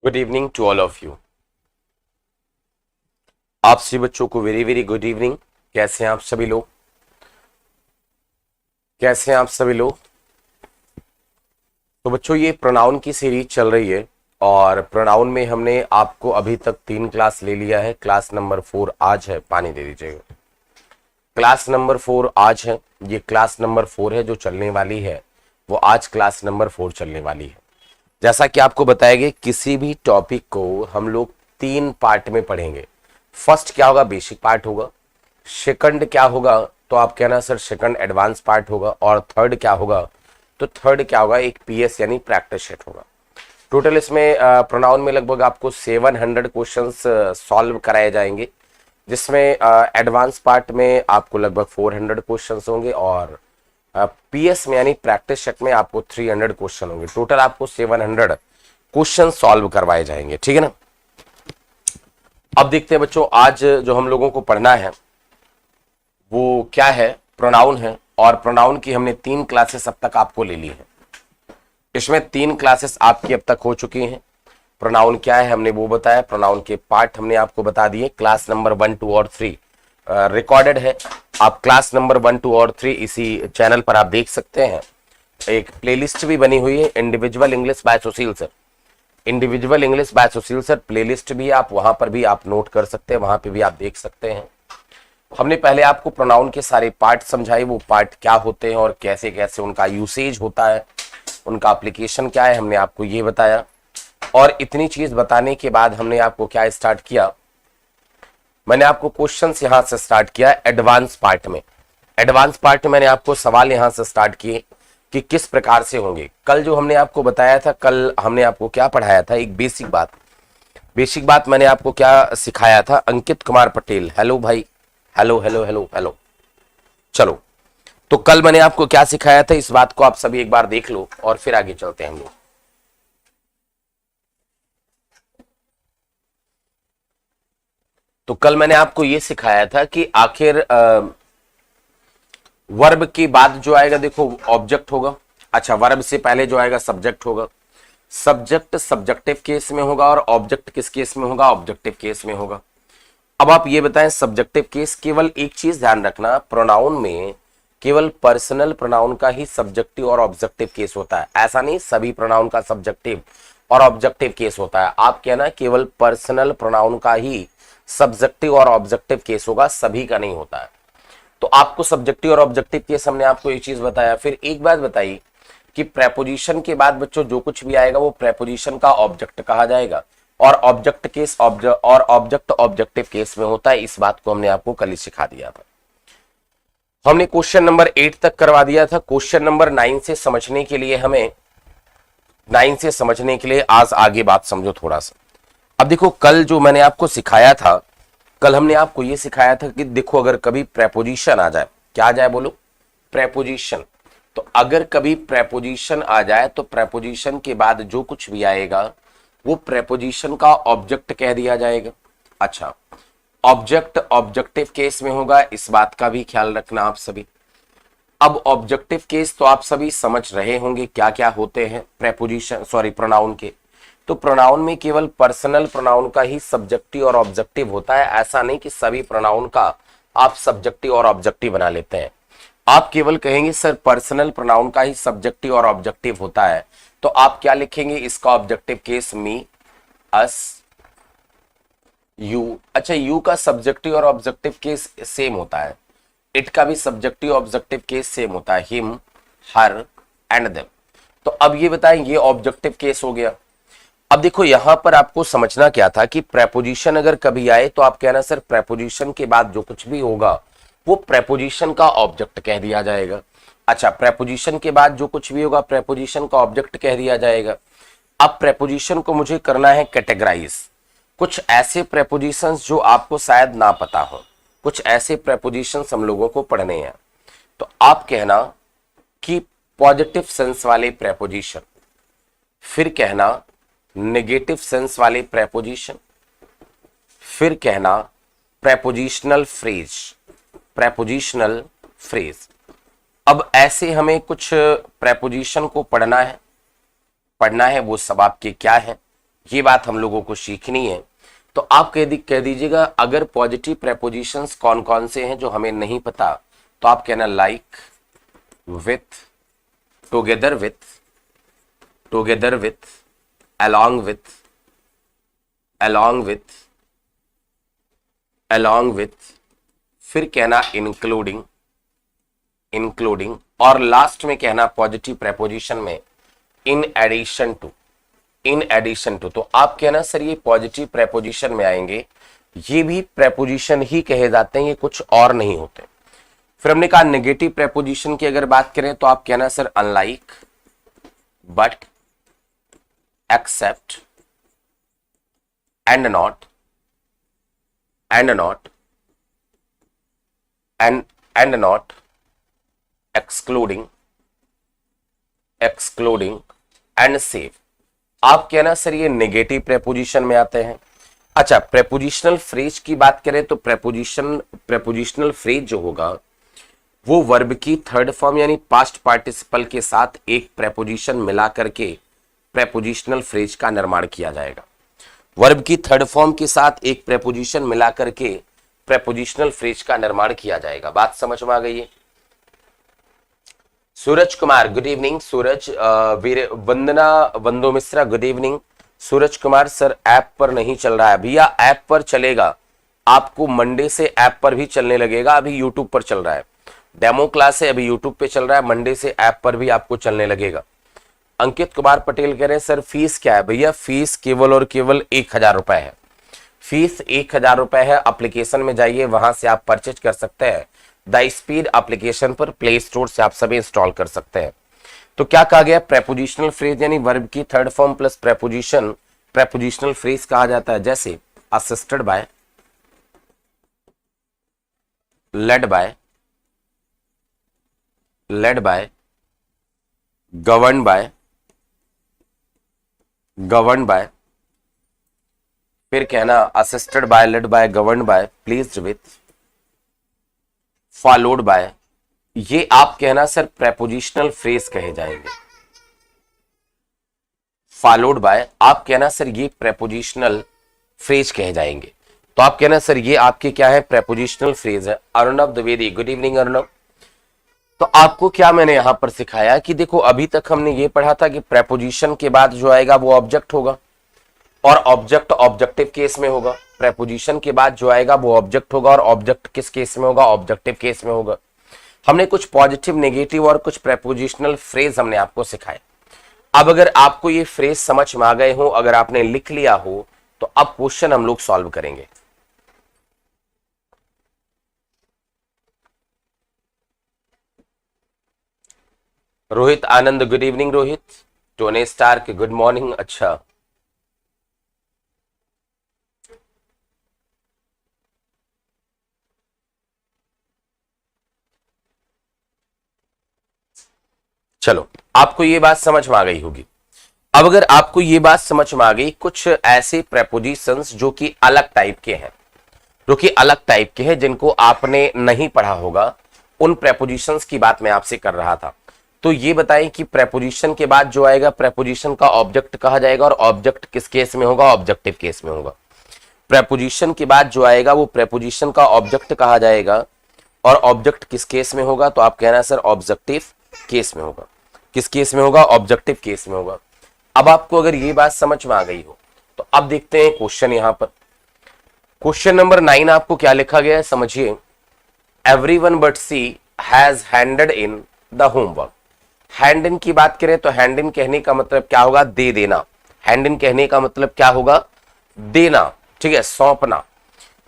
Good evening to all of you. आप सभी बच्चों को वेरी वेरी गुड इवनिंग। कैसे हैं आप सभी लोग? कैसे हैं आप सभी लोग? तो बच्चों, ये प्रोनाउन की सीरीज चल रही है और प्रोनाउन में हमने आपको अभी तक 3 क्लास ले लिया है। क्लास नंबर 4 आज है। पानी दे दीजिएगा। क्लास नंबर 4 आज है। ये क्लास नंबर 4 है जो चलने वाली है, वो आज क्लास नंबर 4 चलने वाली है। जैसा कि आपको बताया गया, किसी भी टॉपिक को हम लोग 3 पार्ट में पढ़ेंगे। फर्स्ट क्या होगा? बेसिक पार्ट होगा। सेकंड क्या होगा? तो आप कहना सर सेकंड एडवांस पार्ट होगा। और थर्ड क्या होगा? तो थर्ड क्या होगा? एक पीएस यानी प्रैक्टिस सेट होगा। टोटल इसमें प्रोनाउन में लगभग आपको 700 क्वेश्चंस सॉल्व कराए जाएंगे, जिसमें एडवांस पार्ट में आपको लगभग 400 क्वेश्चंस होंगे और पीएस में यानी प्रैक्टिस सेट में आपको 300 क्वेश्चन होंगे। टोटल आपको 700 क्वेश्चन सॉल्व करवाए जाएंगे। ठीक है ना? अब देखते हैं बच्चों, आज जो हम लोगों को पढ़ना है वो क्या है? प्रोनाउन है। और प्रोनाउन की हमने 3 क्लासेस अब तक आपको ले ली है। इसमें 3 क्लासेस आपकी अब तक हो चुकी हैं। प्रोनाउन क्या है हमने वो बताया, प्रोनाउन के पार्ट हमने आपको बता दिए। क्लास नंबर 1, 2 और 3 रिकॉर्डेड है। आप क्लास नंबर 1, 2 और 3 इसी चैनल पर आप देख सकते हैं। एक प्लेलिस्ट भी बनी हुई है, individual English by Sushil sir. Individual English by Sushil sir playlist भी आप वहां पर भी आप नोट कर सकते हैं, वहां पे भी आप देख सकते हैं। हमने पहले आपको प्रोनाउन के सारे पार्ट समझाए, वो पार्ट क्या होते हैं और कैसे कैसे उनका यूसेज होता है, उनका एप्लीकेशन क्या है, हमने आपको ये बताया। और इतनी चीज बताने के बाद हमने आपको क्या स्टार्ट किया? मैंने आपको क्वेश्चंस यहां से स्टार्ट किया एडवांस पार्ट में। एडवांस पार्ट में मैंने आपको सवाल यहां से स्टार्ट किए कि किस प्रकार से होंगे। कल जो हमने आपको बताया था, कल हमने आपको क्या पढ़ाया था? एक बेसिक बात मैंने आपको क्या सिखाया था? अंकित कुमार पटेल, हेलो भाई, हेलो हेलो हेलो हेलो। चलो, तो कल मैंने आपको क्या सिखाया था, इस बात को आप सभी एक बार देख लो और फिर आगे चलते हैं हम लोग। तो कल मैंने आपको यह सिखाया था कि आखिर वर्ब के बाद जो आएगा, देखो ऑब्जेक्ट होगा। अच्छा, वर्ब से पहले जो आएगा सब्जेक्ट होगा। सब्जेक्ट सब्जेक्टिव केस में होगा और ऑब्जेक्ट किस केस में होगा? ऑब्जेक्टिव केस में होगा। अब आप ये बताएं, सब्जेक्टिव केस, केवल एक चीज ध्यान रखना, प्रोनाउन में केवल पर्सनल प्रोनाउन का ही सब्जेक्टिव और ऑब्जेक्टिव केस होता है। ऐसा नहीं सभी प्रोनाउन का सब्जेक्टिव और ऑब्जेक्टिव केस होता है। आप कहना केवल पर्सनल प्रोनाउन का ही सब्जेक्टिव और ऑब्जेक्टिव केस होगा, सभी का नहीं होता है। तो आपको सब्जेक्टिव और ऑब्जेक्टिव केस हमने आपको एक चीज बताया। फिर एक बात बताई कि प्रेपोजिशन के बाद बच्चों जो कुछ भी आएगा वो प्रेपोजिशन का ऑब्जेक्ट कहा जाएगा और object case object objective case में होता है। इस बात को हमने आपको कल ही सिखा दिया था। हमने क्वेश्चन नंबर 8 तक करवा दिया था। क्वेश्चन नंबर 9 से समझने के लिए आज आगे बात समझो थोड़ा सा। अब देखो, कल जो मैंने आपको सिखाया था, कल हमने आपको यह सिखाया था कि देखो अगर कभी प्रेपोजिशन आ जाए, क्या आ जाए बोलो? प्रेपोजिशन। तो अगर कभी प्रेपोजिशन आ जाए तो प्रेपोजिशन के बाद जो कुछ भी आएगा वो प्रेपोजिशन का ऑब्जेक्ट कह दिया जाएगा। अच्छा, ऑब्जेक्ट ऑब्जेक्टिव केस में होगा, इस बात का भी ख्याल रखना आप सभी। अब ऑब्जेक्टिव केस तो आप सभी समझ रहे होंगे क्या क्या होते हैं प्रोनाउन के। तो प्रोनाउन में केवल पर्सनल प्रोनाउन का ही सब्जेक्टिव और ऑब्जेक्टिव होता है। ऐसा नहीं कि सभी प्रोनाउन का आप सब्जेक्टिव और ऑब्जेक्टिव बना लेते हैं। आप केवल कहेंगे सर पर्सनल प्रोनाउन का ही सब्जेक्टिव और ऑब्जेक्टिव होता है, तो आप क्या लिखेंगे इसका objective case? Me, us, you. अच्छा, यू का सब्जेक्टिव और ऑब्जेक्टिव केस सेम होता है। इट का भी सब्जेक्टिव ऑब्जेक्टिव केस सेम होता है, हिम, हर एंड देम। तो अब ये बताएं, ये ऑब्जेक्टिव केस हो गया। अब देखो यहां पर आपको समझना क्या था कि प्रेपोजिशन अगर कभी आए तो आप कहना सर प्रेपोजिशन के बाद जो कुछ भी होगा वो प्रेपोजिशन का ऑब्जेक्ट कह दिया जाएगा। अच्छा, प्रेपोजिशन के बाद जो कुछ भी होगा प्रेपोजिशन का ऑब्जेक्ट कह दिया जाएगा। अब प्रेपोजिशन को मुझे करना है कैटेगराइज। कुछ ऐसे प्रेपोजिशंस जो आपको शायद ना पता हो, कुछ ऐसे प्रेपोजिशंस हम लोगों को पढ़ने हैं। तो आप कहना कि पॉजिटिव सेंस वाले प्रेपोजिशन, फिर कहना नेगेटिव सेंस वाले प्रेपोजिशन, फिर कहना प्रेपोजिशनल फ्रेज। अब ऐसे हमें कुछ प्रेपोजिशन को पढ़ना है। वो सब आपके क्या है ये बात हम लोगों को सीखनी है। तो आप कह दीजिएगा अगर पॉजिटिव प्रेपोजिशंस कौन कौन से हैं जो हमें नहीं पता, तो आप कहना like, with, together with, along with, फिर कहना इंक्लूडिंग, और लास्ट में कहना पॉजिटिव प्रेपोजिशन में इन एडिशन टू। तो आप कहना सर ये पॉजिटिव प्रेपोजिशन में आएंगे, ये भी प्रेपोजिशन ही कहे जाते हैं, ये कुछ और नहीं होते। फिर हमने कहा नेगेटिव प्रेपोजिशन की अगर बात करें तो आप कहना sir unlike, but, except, and not, excluding, and save. आप कहना सर ये नेगेटिव प्रेपोजिशन में आते हैं। अच्छा, प्रेपोजिशनल फ्रेज की बात करें तो प्रेपोजिशनल फ्रेज जो होगा वो वर्ब की थर्ड फॉर्म यानी पास्ट पार्टिसिपल के साथ एक प्रेपोजिशन मिला करके प्रेपोजिशनल फ्रेज का निर्माण किया जाएगा। वर्ब की थर्ड फॉर्म के साथ एक प्रेपोजिशन मिला करके प्रेपोजिशनल फ्रेज का निर्माण किया जाएगा। बात समझ में आ गई है? Suraj Kumar good evening. सूरज वंदना वंदो Mishra good evening. Suraj Kumar sir app पर नहीं चल रहा है। भैया ऐप पर चलेगा, आपको मंडे से ऐप पर भी चलने लगेगा। अभी यूट्यूब पर चल रहा है, डेमो क्लास है, अभी यूट्यूब पे चल रहा है, मंडे से ऐप पर भी आपको चलने लगेगा। अंकित कुमार पटेल कह रहे हैं सर फीस क्या है? भैया फीस केवल और केवल 1000 रुपए है। फीस 1000 रुपए है। एप्लीकेशन में जाइए, वहां से आप परचेज कर सकते हैं। द स्पीड एप्लीकेशन पर प्ले स्टोर से आप सभी इंस्टॉल कर सकते हैं। तो क्या कहा गया? प्रेपोजिशनल फ्रेज यानी वर्ब की third form plus preposition prepositional phrase कहा जाता है। जैसे assisted by, led by, govern by, फिर कहना assisted by, led by, govern by, pleased with, followed by. ये आप कहना सर प्रेपोजिशनल फ्रेज कहे जाएंगे। फॉलोड बाय आप कहना सर ये प्रेपोजिशनल फ्रेज कहे जाएंगे। तो आप कहना सर ये आपके क्या है? प्रेपोजिशनल फ्रेज है। Arnav Dwivedi good evening Arnav. तो आपको क्या मैंने यहां पर सिखाया कि देखो अभी तक हमने ये पढ़ा था कि प्रेपोजिशन के बाद जो आएगा वो ऑब्जेक्ट होगा और ऑब्जेक्ट ऑब्जेक्टिव केस में होगा। प्रेपोजिशन के बाद जो आएगा वो ऑब्जेक्ट होगा और ऑब्जेक्ट किस केस में होगा? ऑब्जेक्टिव केस में होगा। हमने कुछ पॉजिटिव, नेगेटिव और कुछ प्रेपोजिशनल फ्रेज हमने आपको सिखाए। अब अगर आपको ये फ्रेज समझ में आ गए हो, अगर आपने लिख लिया हो, तो अब क्वेश्चन हम लोग सॉल्व करेंगे। Rohit Anand good evening. रोहित टोने स्टार्क गुड मॉर्निंग। अच्छा, चलो आपको ये बात समझ में आ गई होगी। अब अगर आपको ये बात समझ में आ गई, कुछ ऐसे प्रेपोजिशंस जो कि अलग टाइप के हैं, जिनको आपने नहीं पढ़ा होगा, उन प्रेपोजिशंस की बात मैं आपसे कर रहा था। तो ये बताएं कि प्रेपोजिशन के बाद जो आएगा प्रेपोजिशन का ऑब्जेक्ट कहा जाएगा और ऑब्जेक्ट किस केस में होगा? ऑब्जेक्टिव केस में होगा। प्रेपोजिशन के बाद जो आएगा वो प्रेपोजिशन का ऑब्जेक्ट कहा जाएगा और ऑब्जेक्ट किस केस में होगा? तो आप कहना सर ऑब्जेक्टिव केस में होगा। किस केस में होगा? ऑब्जेक्टिव केस में होगा। अब आपको अगर ये बात समझ में आ गई हो तो अब देखते हैं क्वेश्चन। यहां पर क्वेश्चन नंबर 9 आपको क्या लिखा गया है समझिए। Everyone but she has handed in the homework. Hand in की बात करें तो हैंड इन कहने का मतलब क्या होगा? दे देना। हैंड इन कहने का मतलब क्या होगा? देना, ठीक है, सौंपना।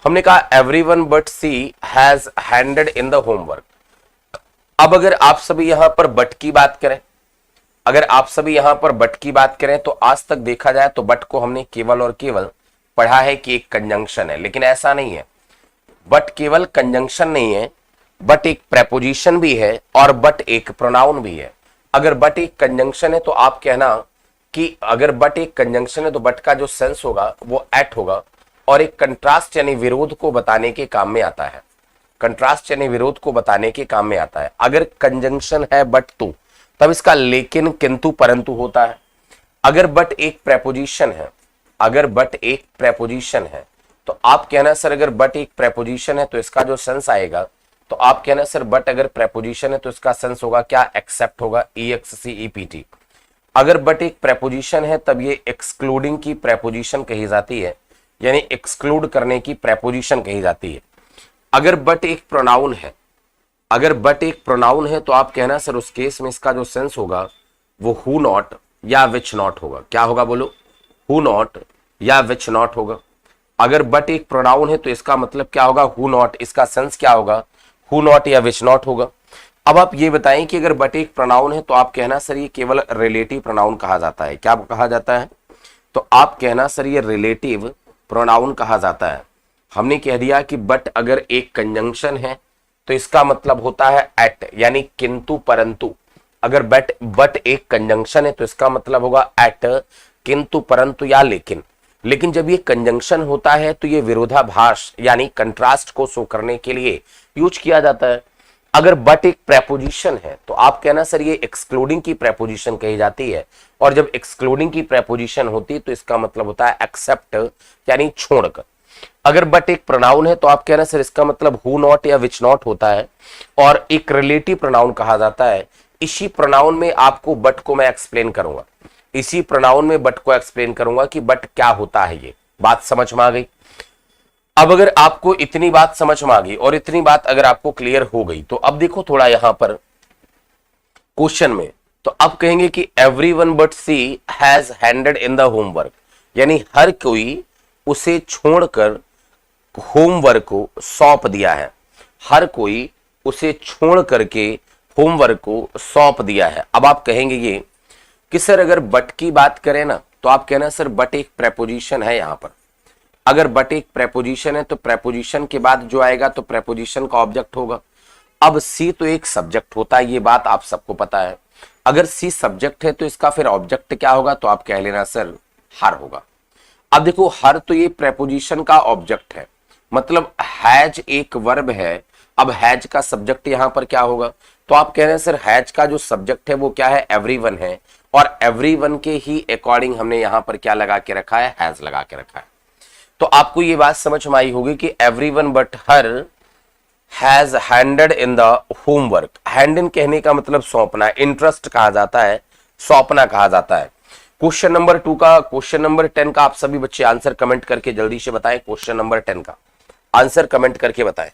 हमने कहा everyone but she has handed in the homework. अब अगर आप सभी यहां पर बट की बात करें, तो आज तक देखा जाए तो बट को हमने केवल और केवल पढ़ा है कि एक कंजंक्शन है, लेकिन ऐसा नहीं है। बट केवल कंजंक्शन नहीं है, बट एक प्रेपोजिशन भी है और बट एक प्रोनाउन भी है। अगर बट एक कंजंक्शन है तो आप कहना कि अगर बट एक कंजंक्शन है तो बट का जो सेंस होगा वो एट होगा और एक कंट्रास्ट यानी विरोध को बताने के काम में आता है। कंट्रास्ट यानी विरोध को बताने के काम में आता है। अगर कंजंक्शन है बट तो तब इसका लेकिन, किंतु, परंतु होता है। अगर बट एक प्रेपोजिशन है अगर बट एक प्रेपोजिशन है, तो आप कहना सर अगर बट एक प्रेपोजिशन है तो इसका जो सेंस आएगा, तो आप कहना सर बट अगर प्रेपोजिशन है तो इसका सेंस होगा क्या, एक्सेप्ट होगा, EXCEPT। अगर बट एक प्रेपोजिशन है तब ये एक्सक्लूडिंग की प्रेपोजिशन कही जाती है, यानी एक्सक्लूड करने की प्रेपोजिशन कही जाती है। अगर बट एक प्रोनाउन है, अगर बट एक प्रोनाउन है तो आप कहना सर उस केस में इसका जो सेंस होगा वो हु नॉट या विच नॉट होगा। क्या होगा बोलो, हु नॉट या विच नॉट होगा। अगर बट एक प्रोनाउन है तो इसका मतलब क्या होगा, हु नॉट, इसका सेंस क्या होगा, हु नॉट या विच नॉट होगा। अब आप ये बताएं कि अगर बट एक प्रोनाउन है तो आप कहना सर ये केवल रिलेटिव प्रोनाउन कहा जाता है। क्या कहा जाता है, तो आप कहना सर ये रिलेटिव प्रोनाउन कहा जाता है। हमने कह दिया कि बट अगर एक कंजंक्शन है तो इसका मतलब होता है एट, यानी किंतु परंतु। अगर बट एक कंजंक्शन है तो इसका मतलब होगा एट, किंतु परंतु या लेकिन। लेकिन जब ये कंजंक्शन होता है तो ये विरोधाभास यानी कंट्रास्ट को शो करने के लिए यूज किया जाता है। अगर बट एक प्रेपोजिशन है तो आप कहना सर ये एक्सक्लूडिंग की प्रेपोजिशन कही जाती है, और जब एक्सक्लूडिंग की प्रेपोजिशन होती है तो इसका मतलब होता है एक्सेप्ट, यानी छोड़कर। अगर बट एक प्रोनाउन है तो आप कहना सर इसका मतलब हु नॉट या विच नॉट होता है, और एक रिलेटिव प्रोनाउन कहा जाता है। इसी प्रोनाउन में आपको बट को मैं एक्सप्लेन करूंगा, इसी प्रोनाउन में बट को एक्सप्लेन करूंगा कि बट क्या होता है। ये बात समझ में आ गई। अब अगर आपको इतनी बात समझ में आ गई और इतनी बात अगर आपको क्लियर हो गई, तो अब देखो थोड़ा यहां पर क्वेश्चन में, तो अब कहेंगे कि everyone but she has handed in the homework, यानी हर कोई उसे छोड़कर होमवर्क को सौंप दिया है। हर कोई उसे छोड़ करके होमवर्क को सौंप दिया है। अब आप कहेंगे ये कि सर अगर बट की बात करें ना, तो आप कहना सर बट एक प्रेपोजिशन है। यहां पर अगर बट एक प्रेपोजिशन है तो प्रेपोजिशन के बाद जो आएगा तो प्रेपोजिशन का ऑब्जेक्ट होगा। अब सी तो एक सब्जेक्ट होता है, ये बात आप सबको पता है। अगर सी सब्जेक्ट है तो इसका फिर ऑब्जेक्ट क्या होगा, तो आप कह लेना सर हर होगा। अब देखो हर तो ये प्रेपोजिशन का ऑब्जेक्ट है, मतलब हैज एक वर्ब है। अब हैज का सब्जेक्ट यहां पर क्या होगा, तो आप कह रहे हैं सर हैज का जो सब्जेक्ट है वो क्या है, एवरीवन है, और एवरीवन के ही अकॉर्डिंग हमने यहां पर क्या लगा के रखा है, हैज लगा के रखा है। तो आपको ये बात समझ में आई होगी कि everyone but her has handed in the homework. Handed कहने का मतलब सौंपना, इंटरेस्ट कहा जाता है, सौंपना कहा जाता है। क्वेश्चन नंबर 2 का, क्वेश्चन नंबर 10 का आप सभी बच्चे आंसर कमेंट करके जल्दी से बताएं। क्वेश्चन नंबर 10 का आंसर कमेंट करके बताएं।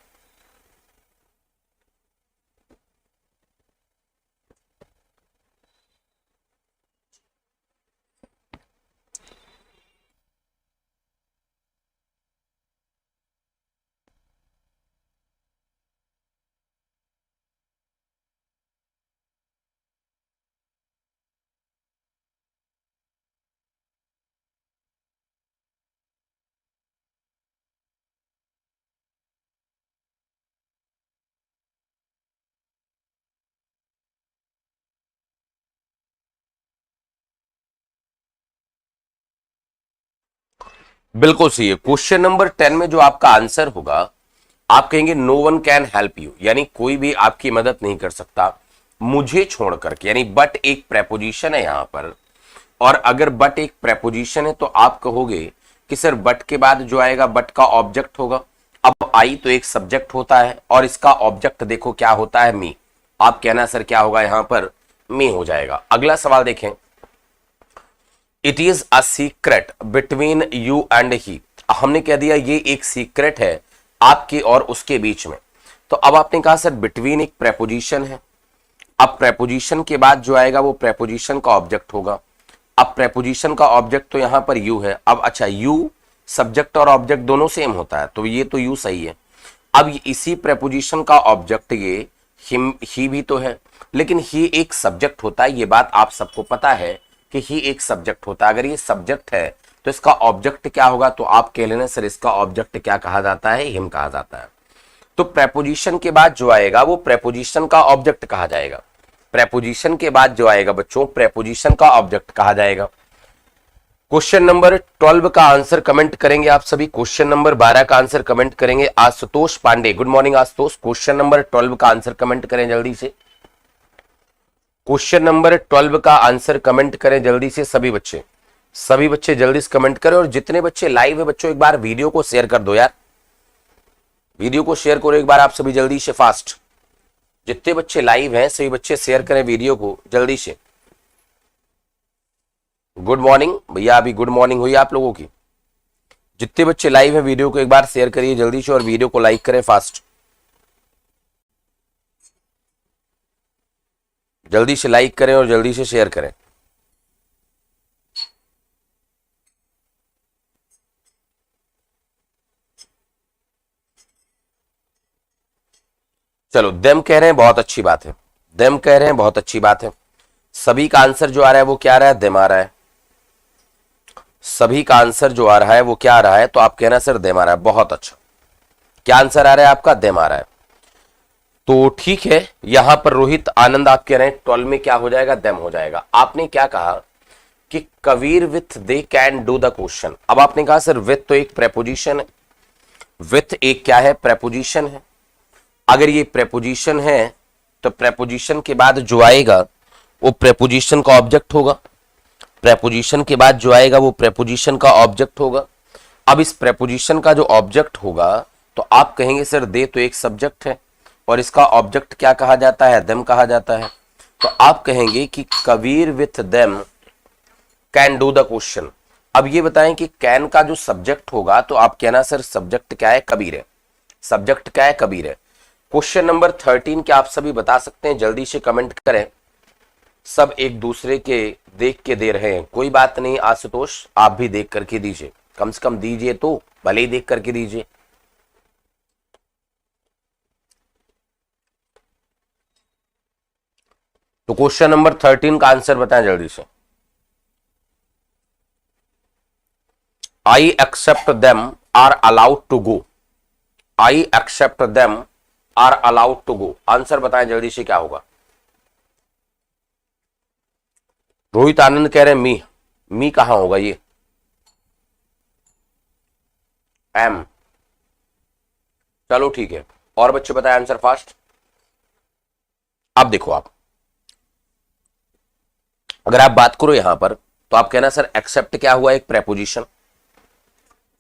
बिल्कुल सही है। क्वेश्चन नंबर 10 में जो आपका आंसर होगा, आप कहेंगे no one can help you, यानी कोई भी आपकी मदद नहीं कर सकता मुझे छोड़ करके। यानी बट एक प्रेपोजिशन है यहां पर, और अगर बट एक प्रेपोजिशन है तो आप कहोगे कि सर बट के बाद जो आएगा बट का ऑब्जेक्ट होगा। अब आई तो एक सब्जेक्ट होता है और इसका ऑब्जेक्ट देखो क्या होता है, मी। आप कहना सर क्या होगा यहां पर, मी हो जाएगा। अगला सवाल देखें, it is a secret between you and he. हमने कह दिया ये एक सीक्रेट है आपके और उसके बीच में। तो अब आपने कहा सर बिटवीन एक प्रेपोजिशन है। अब प्रेपोजिशन के बाद जो आएगा वो प्रेपोजिशन का ऑब्जेक्ट होगा। अब प्रेपोजिशन का ऑब्जेक्ट तो यहां पर यू है। अब अच्छा, यू सब्जेक्ट और ऑब्जेक्ट दोनों सेम होता है, तो ये तो यू सही है। अब इसी प्रेपोजिशन का ऑब्जेक्ट ये हिम, ही भी तो है, लेकिन ही एक सब्जेक्ट होता है। ये बात आप सबको पता है कि ही एक सब्जेक्ट होता है। अगर ये सब्जेक्ट है तो इसका ऑब्जेक्ट क्या होगा, तो आप कह लेना सर इसका ऑब्जेक्ट क्या कहा जाता है, हिम कहा जाता है। तो प्रेपोजिशन के बाद जो आएगा वो प्रेपोजिशन का ऑब्जेक्ट कहा जाएगा। प्रेपोजिशन के बाद जो आएगा बच्चों, प्रेपोजिशन का ऑब्जेक्ट कहा जाएगा। क्वेश्चन नंबर 12 का आंसर कमेंट करेंगे आप सभी। क्वेश्चन नंबर 12 का आंसर कमेंट करेंगे Ashutosh Pandey. Good morning Ashutosh. Question number 12 का आंसर कमेंट करें जल्दी से। क्वेश्चन नंबर 12 का आंसर कमेंट करें जल्दी से सभी बच्चे। सभी बच्चे जल्दी से कमेंट करें, और जितने बच्चे लाइव है बच्चों एक बार वीडियो को शेयर कर दो यार, वीडियो को शेयर करो एक बार आप सभी जल्दी से फास्ट। जितने बच्चे लाइव हैं सभी बच्चे शेयर करें वीडियो को जल्दी से। गुड मॉर्निंग भैया, अभी गुड मॉर्निंग हुई आप लोगों की। जितने बच्चे लाइव हैं वीडियो को एक बार शेयर करिए जल्दी से, और वीडियो को लाइक करें फास्ट, जल्दी से लाइक करें और जल्दी से शेयर करें। चलो देम कह रहे हैं, बहुत अच्छी बात है, देम कह रहे हैं, बहुत अच्छी बात है। सभी का आंसर जो आ रहा है वो क्या आ रहा है, देम आ रहा है। सभी का आंसर जो आ रहा है वो क्या आ रहा है, तो आप कहना सर देम आ रहा है, बहुत अच्छा। क्या आंसर आ रहा है आपका, देम आ रहा है, तो ठीक है। यहां पर रोहित आनंद आप कह रहे हैं 12 में क्या हो जाएगा, देम हो जाएगा। आपने क्या कहा कि Kabir with they can do the question. अब आपने कहा सर विथ तो एक प्रेपोजिशन है, विथ एक क्या है, प्रेपोजिशन है। अगर ये प्रेपोजिशन है तो प्रेपोजिशन के बाद जो आएगा वो प्रेपोजिशन का ऑब्जेक्ट होगा, प्रेपोजिशन के बाद जो आएगा वो प्रेपोजिशन का ऑब्जेक्ट होगा। अब इस प्रेपोजिशन का जो ऑब्जेक्ट होगा तो आप कहेंगे सर दे तो एक सब्जेक्ट है और इसका ऑब्जेक्ट क्या कहा जाता है, देम कहा जाता है। तो आप कहेंगे कि Kabir with them can do the question. अब ये बताएं कि कैन का जो सब्जेक्ट होगा तो आप कहना सर सब्जेक्ट क्या है, कबीर है। सब्जेक्ट क्या है, कबीर है। क्वेश्चन नंबर 13 क्या आप सभी बता सकते हैं, जल्दी से कमेंट करें। सब एक दूसरे के देख के दे रहे हैं, कोई बात नहीं आशुतोष, आप भी देख करके दीजिए, कम से कम दीजिए तो, भले ही देख करके दीजिए। तो क्वेश्चन नंबर 13 का आंसर बताएं जल्दी से। I except them are allowed to go. I except them are allowed to go, answer बताएं जल्दी से क्या होगा। रोहित आनंद कह रहे हैं मी, मी कहां होगा ये, एम। चलो ठीक है, और बच्चे बताएं आंसर फास्ट। अब देखो आप, अगर आप बात करो यहां पर तो आप कहना सर एक्सेप्ट क्या हुआ, एक प्रेपोजिशन।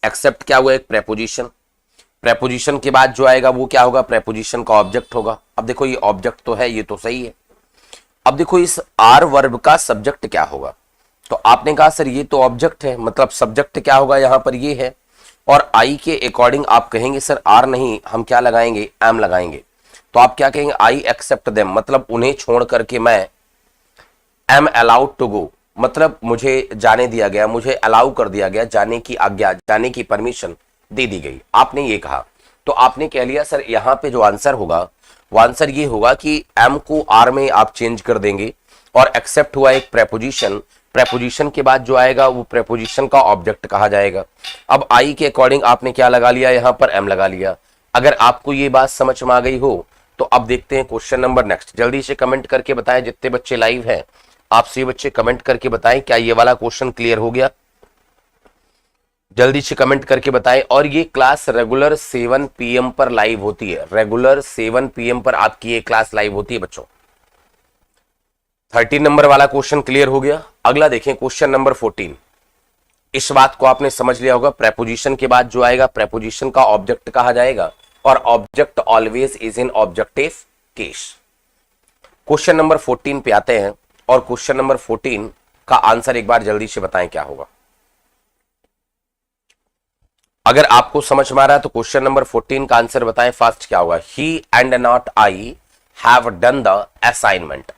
एक्सेप्ट क्या हुआ, एक प्रेपोजिशन। प्रेपोजिशन के बाद जो आएगा वो क्या होगा, प्रेपोजिशन का ऑब्जेक्ट होगा। अब देखो ये ऑब्जेक्ट तो है, ये तो सही है। अब देखो इस आर वर्ब का सब्जेक्ट क्या होगा, तो आपने कहा सर ये तो ऑब्जेक्ट है, मतलब सब्जेक्ट क्या होगा यहां पर ये है। और आई के अकॉर्डिंग आप कहेंगे सर आर नहीं, हम क्या लगाएंगे, एम लगाएंगे। तो आप क्या कहेंगे, आई एक्सेप्ट देम, मतलब उन्हें छोड़ करके मैं एम अलाउड टू गो, मतलब मुझे जाने दिया गया, मुझे अलाउ कर दिया गया, जाने की आज्ञा, जाने की परमिशन दे दी गई, आपने ये कहा। तो आपने कह लिया सर यहां पे जो आंसर होगा वो आंसर ये होगा कि एम को आर में आप चेंज कर देंगे, और एक्सेप्ट हुआ एक प्रेपोजिशन, प्रेपोजिशन के बाद जो आएगा वो प्रेपोजिशन का ऑब्जेक्ट कहा जाएगा। अब आई के अकॉर्डिंग आपने क्या लगा लिया, यहां पर एम लगा लिया। अगर आपको ये बात समझ में आ गई हो तो अब देखते हैं क्वेश्चन नंबर नेक्स्ट। जल्दी से कमेंट करके बताएं, जितने बच्चे लाइव हैं आप सभी बच्चे कमेंट करके बताएं क्या ये वाला क्वेश्चन क्लियर हो गया, जल्दी से कमेंट करके बताएं। और ये क्लास रेगुलर 7 PM पर लाइव होती है, रेगुलर 7 PM पर आपकी ये क्लास लाइव होती है बच्चों। 13 नंबर वाला क्वेश्चन क्लियर हो गया। अगला देखें क्वेश्चन नंबर 14। इस बात को आपने समझ लिया होगा, प्रेपोजिशन के बाद जो आएगा प्रेपोजिशन का ऑब्जेक्ट कहा जाएगा, और object always is in objective case. Question number 14 पे आते हैं, और क्वेश्चन नंबर 14 का आंसर एक बार जल्दी से बताएं क्या होगा। अगर आपको समझ में आ रहा है तो क्वेश्चन नंबर 14 का आंसर बताएं फास्ट क्या होगा। He and not I have done the assignment.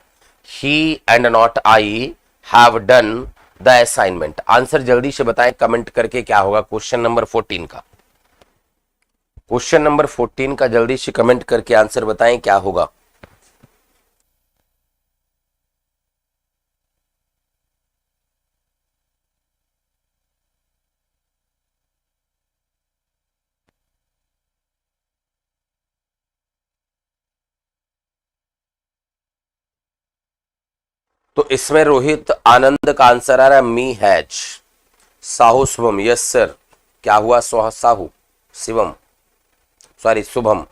He and not I have done the assignment, answer जल्दी से बताएं कमेंट करके क्या होगा क्वेश्चन नंबर 14 का। क्वेश्चन नंबर 14 का जल्दी से कमेंट करके आंसर बताएं क्या होगा। तो इसमें रोहित आनंद का आंसर आ रहा है me has. Sahu Shubham, yes sir, क्या हुआ साहू शिवम, सॉरी शुभम।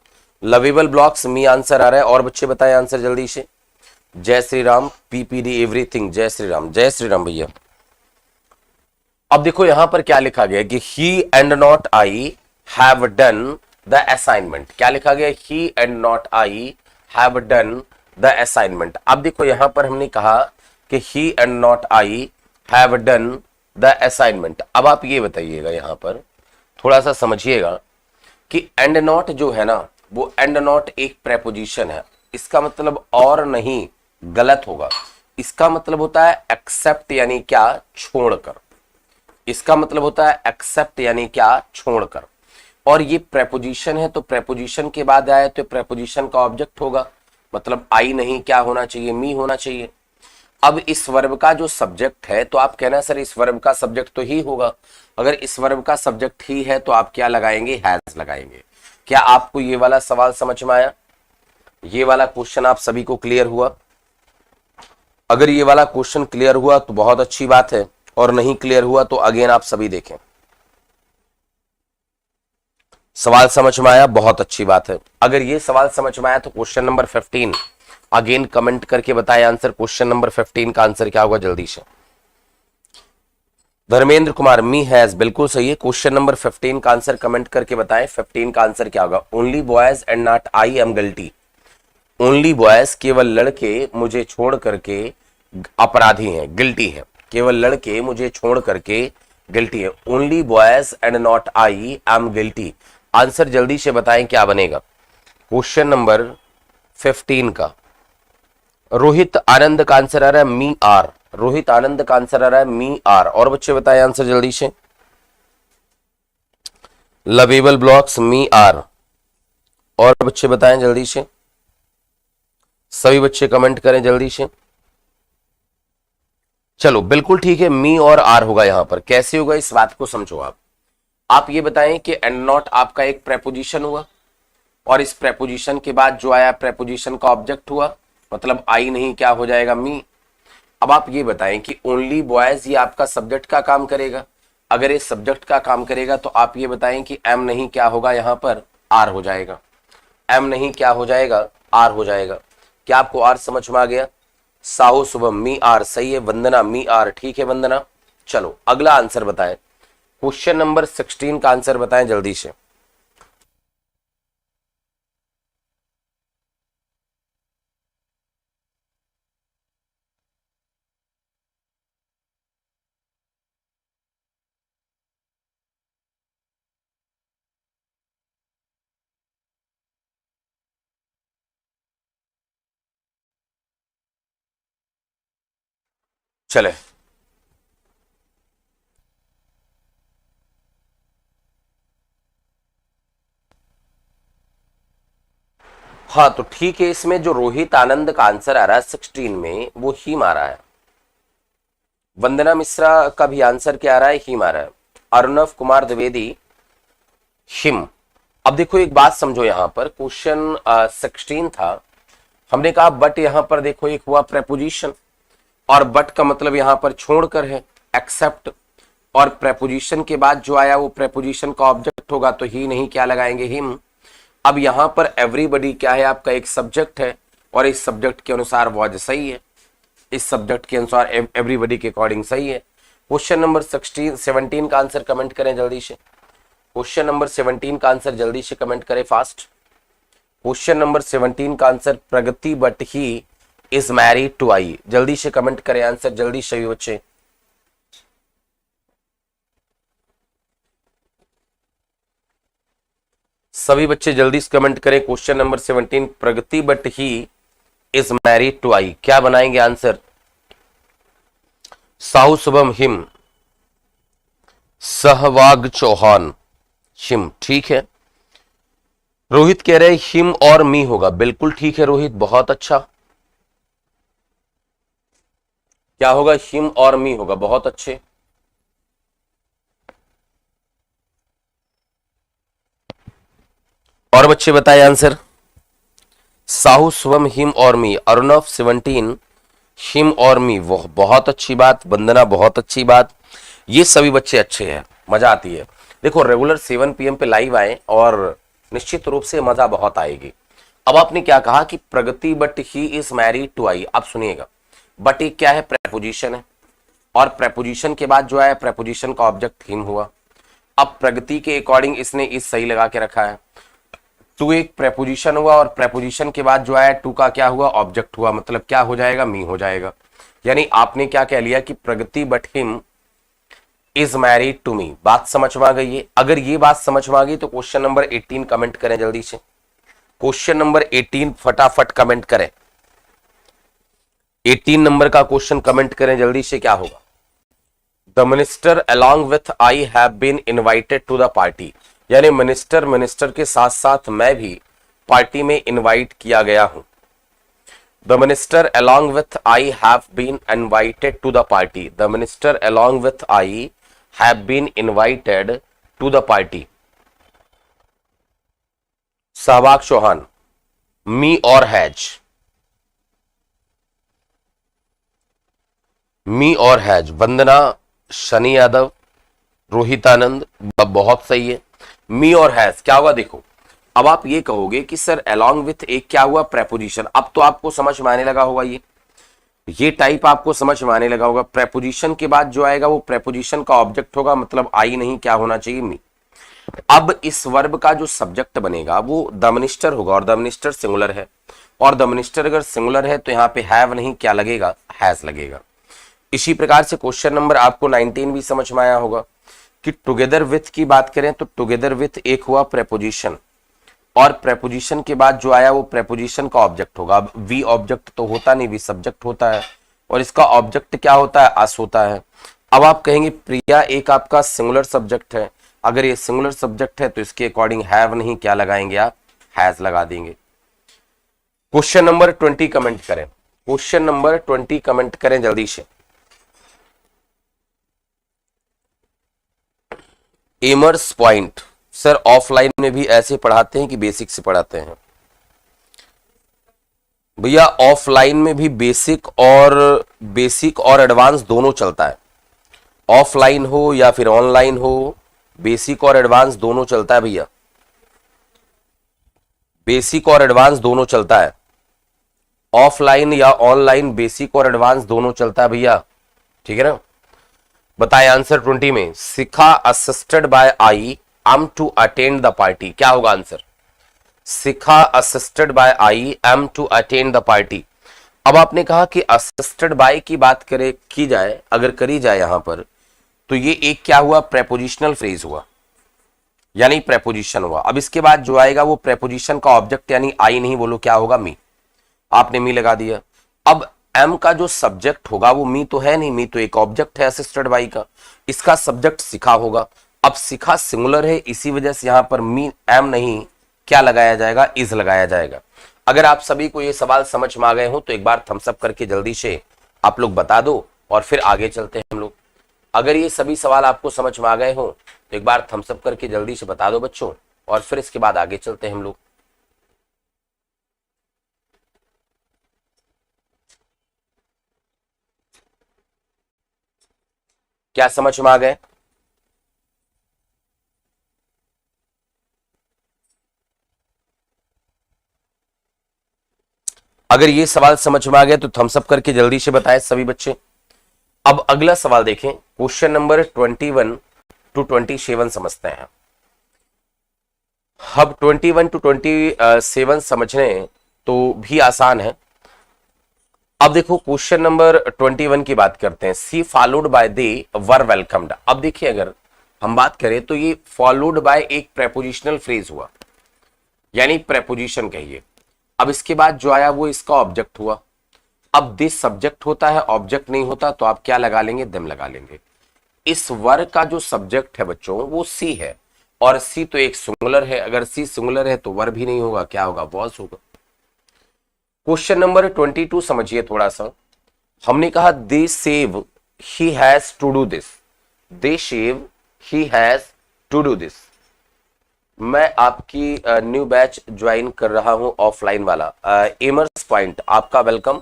लवेबल ब्लॉक्स मी आंसर आ रहा है, और बच्चे बताएं आंसर जल्दी से। जय श्री राम, PPD एवरीथिंग, जय श्री राम, जय श्री राम भैया। अब देखो यहां पर क्या लिखा गया कि he and not I have done the assignment. क्या लिखा गया? He and not I have done the assignment. अब देखो यहां पर हमने कहा कि he and not I have done the assignment. अब आप ये बताइएगा, यहां पर थोड़ा सा समझिएगा कि एंड नॉट जो है ना, वो एंड नॉट एक प्रेपोजिशन है। इसका मतलब और नहीं, गलत होगा। इसका मतलब होता है एक्सेप्ट, यानी क्या? छोड़कर। इसका मतलब होता है एक्सेप्ट यानी क्या? छोड़कर। और ये प्रेपोजिशन है, तो प्रेपोजिशन के बाद आए तो प्रेपोजिशन का ऑब्जेक्ट होगा, मतलब आई नहीं, क्या होना चाहिए? मी होना चाहिए। अब इस वर्ब का जो सब्जेक्ट है, तो आप कहना सर इस वर्ब का सब्जेक्ट तो ही होगा। अगर इस वर्ब का सब्जेक्ट ही है तो आप क्या लगाएंगे? हैज लगाएंगे। क्या आपको ये वाला सवाल समझ में आया? ये वाला क्वेश्चन आप सभी को क्लियर हुआ? अगर ये वाला क्वेश्चन क्लियर हुआ तो बहुत अच्छी बात है, और नहीं क्लियर हुआ तो अगेन आप सभी देखें। सवाल समझ में आया? बहुत अच्छी बात है। अगर ये सवाल समझ में आया तो क्वेश्चन नंबर 15 अगेन कमेंट करके बताएं आंसर। क्वेश्चन नंबर 15 का आंसर क्या होगा? जल्दी से। धर्मेंद्र कुमार, मी हैज, बिल्कुल सही है। क्वेश्चन नंबर 15 का आंसर कमेंट करके बताएं। 15 का आंसर क्या होगा? Only boys and not I am guilty. Only boys, केवल लड़के मुझे छोड़ करके अपराधी हैं, गिल्टी हैं। केवल लड़के मुझे छोड़ करके गिल्टी है। Only boys and not I am guilty. Answer जल्दी से बताएं क्या बनेगा क्वेश्चन नंबर 15 का। रोहित आनंद का आंसर आ रहा है मी आर। रोहित आनंद का आंसर आ रहा है मी आर। और बच्चे बताएं आंसर जल्दी से। Lovable blocks me are. और बच्चे बताएं जल्दी से। सभी बच्चे कमेंट करें जल्दी से। चलो बिल्कुल ठीक है, मी और आर होगा। यहां पर कैसे होगा इस बात को समझो आप ये बताएं कि एंड नॉट आपका एक प्रेपोजिशन हुआ, और इस प्रेपोजिशन के बाद जो आया प्रेपोजिशन का ऑब्जेक्ट हुआ, मतलब आई नहीं, क्या हो जाएगा? मी। अब आप ये बताएं कि ओनली बॉयज ये आपका सब्जेक्ट का काम करेगा। अगर ये सब्जेक्ट का काम करेगा तो आप ये बताएं कि एम नहीं, क्या होगा? यहां पर आर हो जाएगा। एम नहीं, क्या हो जाएगा? आर हो जाएगा। क्या आपको आर समझ में आ गया? साहू शुभम मी आर, सही है। वंदना मी आर, ठीक है वंदना। चलो अगला आंसर बताएं। क्वेश्चन नंबर 16 का आंसर बताएं जल्दी से। चले हाँ, तो ठीक है। इसमें जो रोहित आनंद का आंसर आ रहा है 16 में, वो ही मारा है। वंदना मिश्रा का भी आंसर क्या आ रहा है? ही मारा है। अर्णव कुमार द्विवेदी हिम। अब देखो एक बात समझो, यहां पर क्वेश्चन 16 था, हमने कहा बट यहां पर देखो एक हुआ प्रेपोजिशन, और बट का मतलब यहां पर छोड़कर है, एक्सेप्ट। और प्रेपोजिशन के बाद जो आया वो प्रेपोजिशन का ऑब्जेक्ट होगा, तो ही नहीं, क्या लगाएंगे? हिम। अब यहां पर एवरीबडी क्या है? आपका एक सब्जेक्ट है, और इस सब्जेक्ट के अनुसार वॉज सही है। इस सब्जेक्ट के अनुसार एवरीबडी के अकॉर्डिंग सही है। क्वेश्चन नंबर 17 का आंसर कमेंट करें जल्दी से। क्वेश्चन नंबर 17 का आंसर जल्दी से कमेंट करें फास्ट। क्वेश्चन नंबर 17 का answer Pragati but he is married to I. जल्दी से कमेंट करें आंसर, जल्दी से बच्चे। सभी बच्चे जल्दी से कमेंट करें। Question number 17 Pragati but he is married to I, क्या बनाएंगे answer? Sahu Shubham him, Sehwag Chauhan him, ठीक है। रोहित कह रहे हिम और मी होगा, बिल्कुल ठीक है रोहित, बहुत अच्छा। क्या होगा? हिम और मी होगा, बहुत अच्छे। और बच्चे बताए आंसर। साहू स्वम हिम और मी। अरुणव 17 हिम और मी, वो बहुत अच्छी बात। वंदना बहुत अच्छी बात। ये सभी बच्चे अच्छे हैं, मजा आती है। देखो रेगुलर 7 PM पे लाइव आए और निश्चित रूप से मजा बहुत आएगी। अब आपने क्या कहा कि Pragati but he is married to I. अब सुनिएगा, बट ये क्या है? प्रेपोजिशन है, और प्रेपोजिशन के बाद जो है प्रेपोजिशन का ऑब्जेक्ट हिम हुआ। अब प्रगति के अकॉर्डिंग इसने इस सही लगा के रखा है। टू एक प्रेपोजिशन हुआ और प्रेपोजिशन के बाद जो है टू का क्या हुआ, ऑब्जेक्ट हुआ, मतलब क्या हो जाएगा, मी हो जाएगा। यानी आपने क्या कह लिया कि Pragati but him is married to me. बात समझ में आ गई है? अगर ये बात समझ में आ गई तो क्वेश्चन नंबर 18 कमेंट करें जल्दी से। क्वेश्चन नंबर 18 फटाफट कमेंट करें। 18 नंबर का क्वेश्चन कमेंट करें जल्दी से, क्या होगा? The minister along with I have been invited to the party. यानी मिनिस्टर के साथ साथ मैं भी पार्टी में इनवाइट किया गया हूं। The minister along with I have been invited to the party. The minister along with I have been invited to the party. Sehwag Chauhan, me और हैज, मी और हैज। वंदना, शनि यादव, रोहित आनंद, बहुत सही है। मी और हैज क्या होगा देखो। अब आप ये कहोगे कि सर अलोंग विथ एक क्या हुआ, प्रेपोजिशन। अब तो आपको समझ में आने लगा होगा, ये टाइप आपको समझ में आने लगा होगा। प्रेपोजिशन के बाद जो आएगा वो प्रेपोजिशन का ऑब्जेक्ट होगा, मतलब आई नहीं, क्या होना चाहिए, मी। अब इस वर्ब का जो सब्जेक्ट बनेगा वो द मिनिस्टर होगा और द मिनिस्टर सिंगुलर है, और द मिनिस्टर अगर सिंगुलर है तो यहाँ पे हैव नहीं, क्या लगेगा, हैज लगेगा। इसी प्रकार से क्वेश्चन नंबर आपको 19 भी समझ में आया होगा कि टुगेदर विथ की बात करें तो टुगेदर विथ एक हुआ प्रेपोजिशन, और प्रेपोजिशन के बाद जो आया वो प्रेपोजिशन का ऑब्जेक्ट होगा। अब वी ऑब्जेक्ट तो होता नहीं, वी सब्जेक्ट होता है, और इसका ऑब्जेक्ट क्या होता है, अस होता है। अब आप कहेंगे प्रिया एक आपका सिंगुलर सब्जेक्ट है, अगर ये सिंगुलर सब्जेक्ट है तो इसके अकॉर्डिंग हैव नहीं, क्या लगाएंगे आप, हैज लगा देंगे। क्वेश्चन नंबर 20 कमेंट करें। क्वेश्चन नंबर 20 कमेंट करें जल्दी से। एमर्स पॉइंट, सर ऑफलाइन में भी ऐसे पढ़ाते हैं कि बेसिक से पढ़ाते हैं? भैया ऑफलाइन में भी बेसिक और एडवांस दोनों चलता है। ऑफलाइन हो या फिर ऑनलाइन हो, बेसिक और एडवांस दोनों चलता है भैया, बेसिक और एडवांस दोनों चलता है। ऑफलाइन या ऑनलाइन बेसिक और एडवांस दोनों चलता है भैया, ठीक है ना। बताए आंसर 20 में। Shikha assisted by I am to attend the party, क्या होगा answer? Shikha assisted by I am to attend the party. अब आपने कहा कि असिस्टेड बाय की बात करे की जाए, अगर करी जाए यहां पर, तो ये एक क्या हुआ, प्रेपोजिशनल फ्रेज हुआ, यानी प्रेपोजिशन हुआ। अब इसके बाद जो आएगा वो प्रेपोजिशन का ऑब्जेक्ट, यानी आई नहीं, बोलो क्या होगा, मी। आपने मी लगा दिया। अब एम का जो सब्जेक्ट होगा वो मी तो है नहीं, मी तो एक ऑब्जेक्ट है असिस्टेड बाई का, इसका सब्जेक्ट शिखा होगा। अब शिखा सिंगुलर है, इसी वजह से यहां पर मी एम नहीं, क्या लगाया जाएगा, इज लगाया जाएगा। अगर आप सभी को ये सवाल समझ में आ गए हो तो एक बार थम्स अप करके जल्दी से आप लोग बता दो और फिर आगे चलते हैं हम लोग। अगर ये सभी सवाल आपको समझ में आ गए हो तो एक बार थम्स अप करके जल्दी से बता दो बच्चों, और फिर इसके बाद आगे चलते हैं हम लोग। क्या समझ में आ गए? अगर ये सवाल समझ में आ गए तो थम्स अप करके जल्दी से बताएं सभी बच्चे। अब अगला सवाल देखें, क्वेश्चन नंबर 21 टू 27 समझते हैं। अब 21 टू 27 समझने तो भी आसान है। अब देखो क्वेश्चन नंबर 21 की बात करते हैं। She followed by they were welcomed. अब देखिए अगर हम बात करें तो ये फॉलोड बाय एक प्रेपोजिशनल फ्रेज हुआ, यानी प्रेपोजिशन कहिए। अब इसके बाद जो आया वो इसका ऑब्जेक्ट हुआ। अब दिस सब्जेक्ट होता है, ऑब्जेक्ट नहीं होता, तो आप क्या लगा लेंगे, देम लगा लेंगे। इस वर का जो सब्जेक्ट है बच्चों वो सी है, और सी तो एक सिंगुलर है, अगर सी सिंगुलर है तो वर भी नहीं होगा, क्या होगा, वॉज होगा। क्वेश्चन नंबर 22 समझिए थोड़ा सा। हमने कहा they say he has to do this, they say he has to do this. मैं आपकी न्यू बैच ज्वाइन कर रहा हूं ऑफलाइन वाला। एमर्स पॉइंट आपका वेलकम,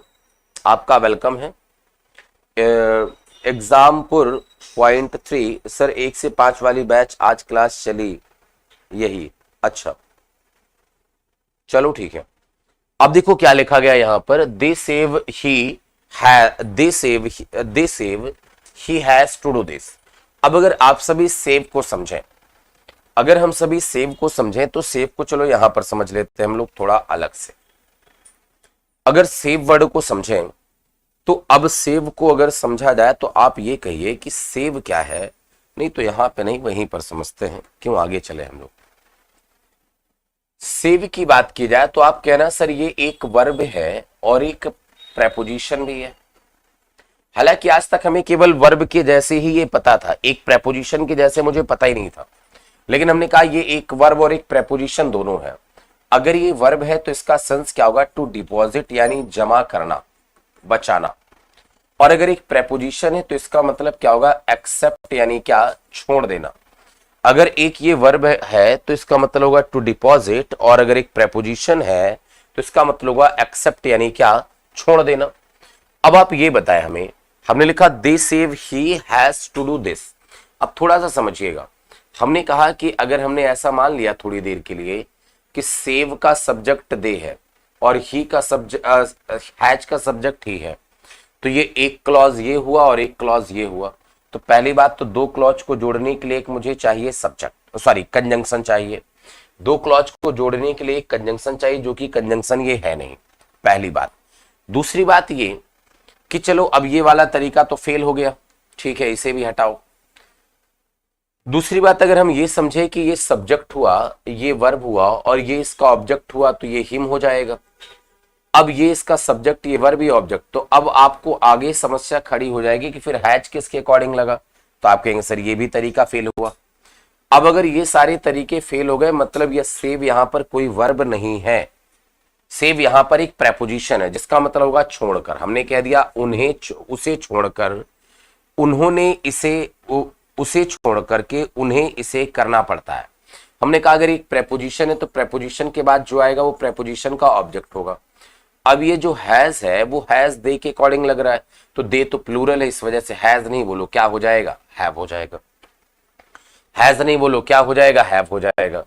आपका वेलकम है। एग्जामपुर पॉइंट 3 सर 1 से 5 वाली बैच आज क्लास चली यही, अच्छा चलो ठीक है। अब देखो क्या लिखा गया यहां पर, they say he has to do this. अब अगर आप सभी सेव को समझें, अगर हम सभी सेव को समझें तो सेव को चलो यहां पर समझ लेते हैं हम लोग थोड़ा अलग से। अगर सेव वर्ड को समझें तो अब सेव को अगर समझा जाए तो आप ये कहिए कि सेव क्या है, नहीं तो यहां पे नहीं वहीं पर समझते हैं, क्यों आगे चले हम लोग। सेव की बात की जाए तो आप कहना सर ये एक वर्ब है और एक प्रेपोजिशन भी है। हालांकि आज तक हमें केवल वर्ब के जैसे ही ये पता था, एक प्रेपोजिशन के जैसे मुझे पता ही नहीं था, लेकिन हमने कहा ये एक वर्ब और एक प्रेपोजिशन दोनों है। अगर ये वर्ब है तो इसका सेंस क्या होगा, टू डिपॉजिट यानी जमा करना, बचाना। और अगर एक प्रेपोजिशन है तो इसका मतलब क्या होगा, एक्सेप्ट यानी क्या, छोड़ देना। अगर एक ये वर्ब है तो इसका मतलब होगा टू डिपॉजिट, और अगर एक प्रेपोजिशन है तो इसका मतलब होगा एक्सेप्ट यानी क्या, छोड़ देना। अब आप ये बताएं हमें, हमने लिखा they say he has to do this. अब थोड़ा सा समझिएगा, हमने कहा कि अगर हमने ऐसा मान लिया थोड़ी देर के लिए कि सेव का सब्जेक्ट दे है और ही का सब्जेक्ट, हैज का सब्जेक्ट ही है, तो ये एक क्लॉज ये हुआ और एक क्लॉज ये हुआ। तो पहली बात तो दो क्लॉज को जोड़ने के लिए एक मुझे चाहिए सब्जेक्ट, सॉरी कंजंक्शन चाहिए। दो क्लॉज को जोड़ने के लिए एक कंजंक्शन चाहिए, जो कि कंजंक्शन ये है नहीं, पहली बात। दूसरी बात ये कि चलो अब ये वाला तरीका तो फेल हो गया, ठीक है, इसे भी हटाओ। दूसरी बात, अगर हम ये समझे कि ये सब्जेक्ट हुआ, ये वर्ब हुआ और ये इसका ऑब्जेक्ट हुआ, तो ये हिम हो जाएगा। अब ये इसका सब्जेक्ट, ये वर्ब, ये ऑब्जेक्ट, तो अब आपको आगे समस्या खड़ी हो जाएगी कि फिर हैज किसके अकॉर्डिंग लगा, तो आप कहेंगे सर ये भी तरीका फेल हुआ। अब अगर ये सारे तरीके फेल हो गए, मतलब ये सेव यहां पर कोई वर्ब नहीं है, सेव यहां पर एक प्रेपोजिशन है, जिसका मतलब होगा छोड़कर। हमने कह दिया उन्हें, उसे छोड़कर, उन्होंने इसे, उसे छोड़ करके उन्हें इसे करना पड़ता है। हमने कहा अगर एक प्रेपोजिशन है तो प्रेपोजिशन के बाद जो आएगा वो प्रेपोजिशन का ऑब्जेक्ट होगा। अब ये जो हैज है वो हैज दे के अकॉर्डिंग लग रहा है, तो दे तो प्लूरल है, इस वजह से हैज नहीं बोलो, क्या हो जाएगा, हैव हो जाएगा। हैज नहीं बोलो, क्या हो जाएगा, हैव हो जाएगा।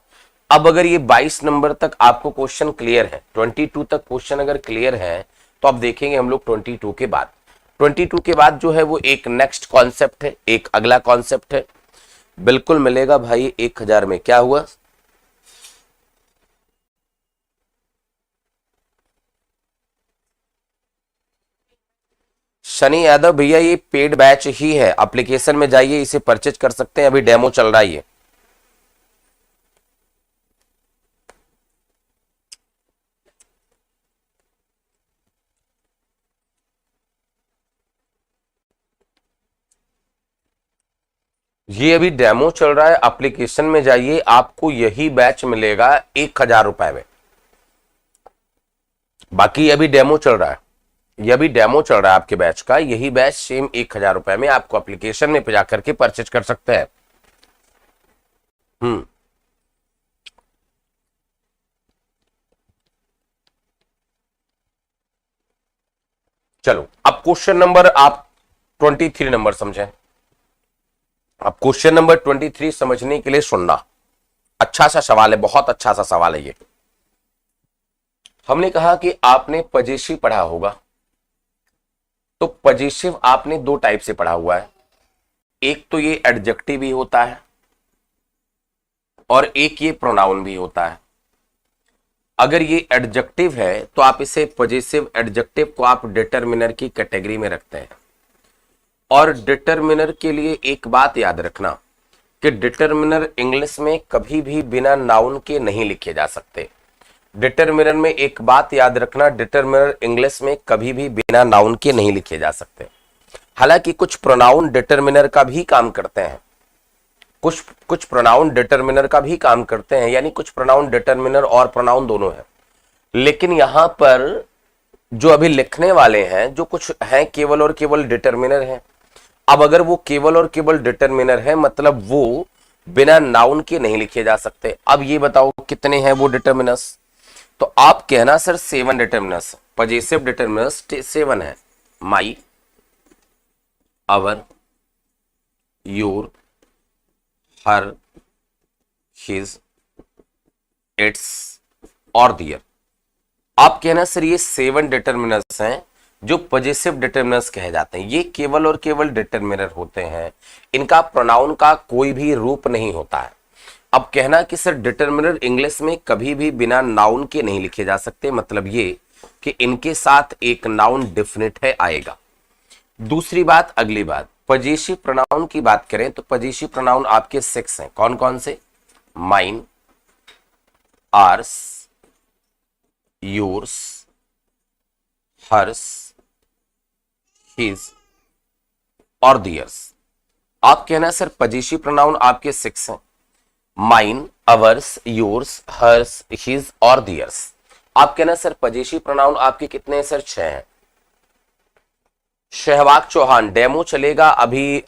अब अगर ये 22 नंबर तक आपको क्वेश्चन क्लियर है, 22 तक क्वेश्चन अगर क्लियर है, तो अब देखेंगे हम लोग 22 के बाद। 22 के बाद जो है वो एक नेक्स्ट कॉन्सेप्ट है, एक अगला कॉन्सेप्ट है, बिल्कुल मिलेगा भाई 1000 में। क्या हुआ, शनि यादव भैया ये पेड बैच ही है, एप्लीकेशन में जाइए, इसे परचेज कर सकते हैं, अभी डेमो चल रहा है ये अभी डेमो चल रहा है, एप्लीकेशन में जाइए, आपको यही बैच मिलेगा 1000 रुपए में। बाकी अभी डेमो चल रहा है, ये अभी डेमो चल रहा है आपके बैच का, यही बैच सेम 1000 रुपए में आपको एप्लीकेशन में जा करके परचेज कर सकते हैं। चलो अब क्वेश्चन नंबर आप 23 नंबर समझें। अब क्वेश्चन नंबर 23 समझने के लिए सुनना, अच्छा सा सवाल है, बहुत अच्छा सा सवाल है ये। हमने कहा कि आपने पजेसिव पढ़ा होगा, तो पजेसिव आपने दो टाइप से पढ़ा हुआ है, एक तो ये एडजेक्टिव भी होता है और एक ये प्रोनाउन भी होता है। अगर ये एडजेक्टिव है तो आप इसे पजेसिव एडजेक्टिव को आप डिटरमिनर की कैटेगरी में रखते हैं। और डिटरमिनर के लिए एक बात याद रखना कि डिटरमिनर इंग्लिश में कभी भी बिना नाउन के नहीं लिखे जा सकते। डिटरमिनर में एक बात याद रखना, डिटरमिनर इंग्लिश में कभी भी बिना नाउन के नहीं लिखे जा सकते। हालांकि कुछ प्रोनाउन डिटरमिनर का भी काम करते हैं, कुछ प्रोनाउन डिटरमिनर का भी काम करते हैं, यानी कुछ प्रोनाउन डिटरमिनर और प्रोनाउन दोनों हैं। लेकिन यहां पर जो अभी लिखने वाले हैं, जो कुछ हैं केवल और केवल डिटरमिनर हैं। अब अगर वो केवल और केवल डिटरमिनर है, मतलब वो बिना नाउन के नहीं लिखे जा सकते। अब ये बताओ कितने हैं वो डिटरमिनस, तो आप कहना सर 7 डिटरमिनस, पजेसिव डिटरमिनस 7 है, माई, अवर, योर, हर, हिज, इट्स और दियर। आप कहना सर ये 7 डिटरमिनर्स हैं, जो पॉजिटिव डिटरमिनर्स कहे जाते हैं, ये केवल और केवल डिटरमिनर होते हैं, इनका प्रोनाउन का कोई भी रूप नहीं होता है। अब कहना कि सर डिटरमिनर इंग्लिश में कभी भी बिना नाउन के नहीं लिखे जा सकते, मतलब ये कि इनके साथ एक नाउन डेफिनेट है आएगा। दूसरी बात, अगली बात, पजेसिव प्रोनाउन की बात करें तो पजेसिव प्रोनाउन आपके 6 हैं। कौन कौन से? Mine, ours, yours, hers, his और दियर्स। आप कहना सर पजेसिव प्रोनाउन आपके 6 हैं, mine, ours, yours, hers, his और दियर्स। आप कहना सर पजेसिव प्रोनाउन आपके कितने हैं? सर 6 हैं। शहबाग चौहान, डेमो चलेगा अभी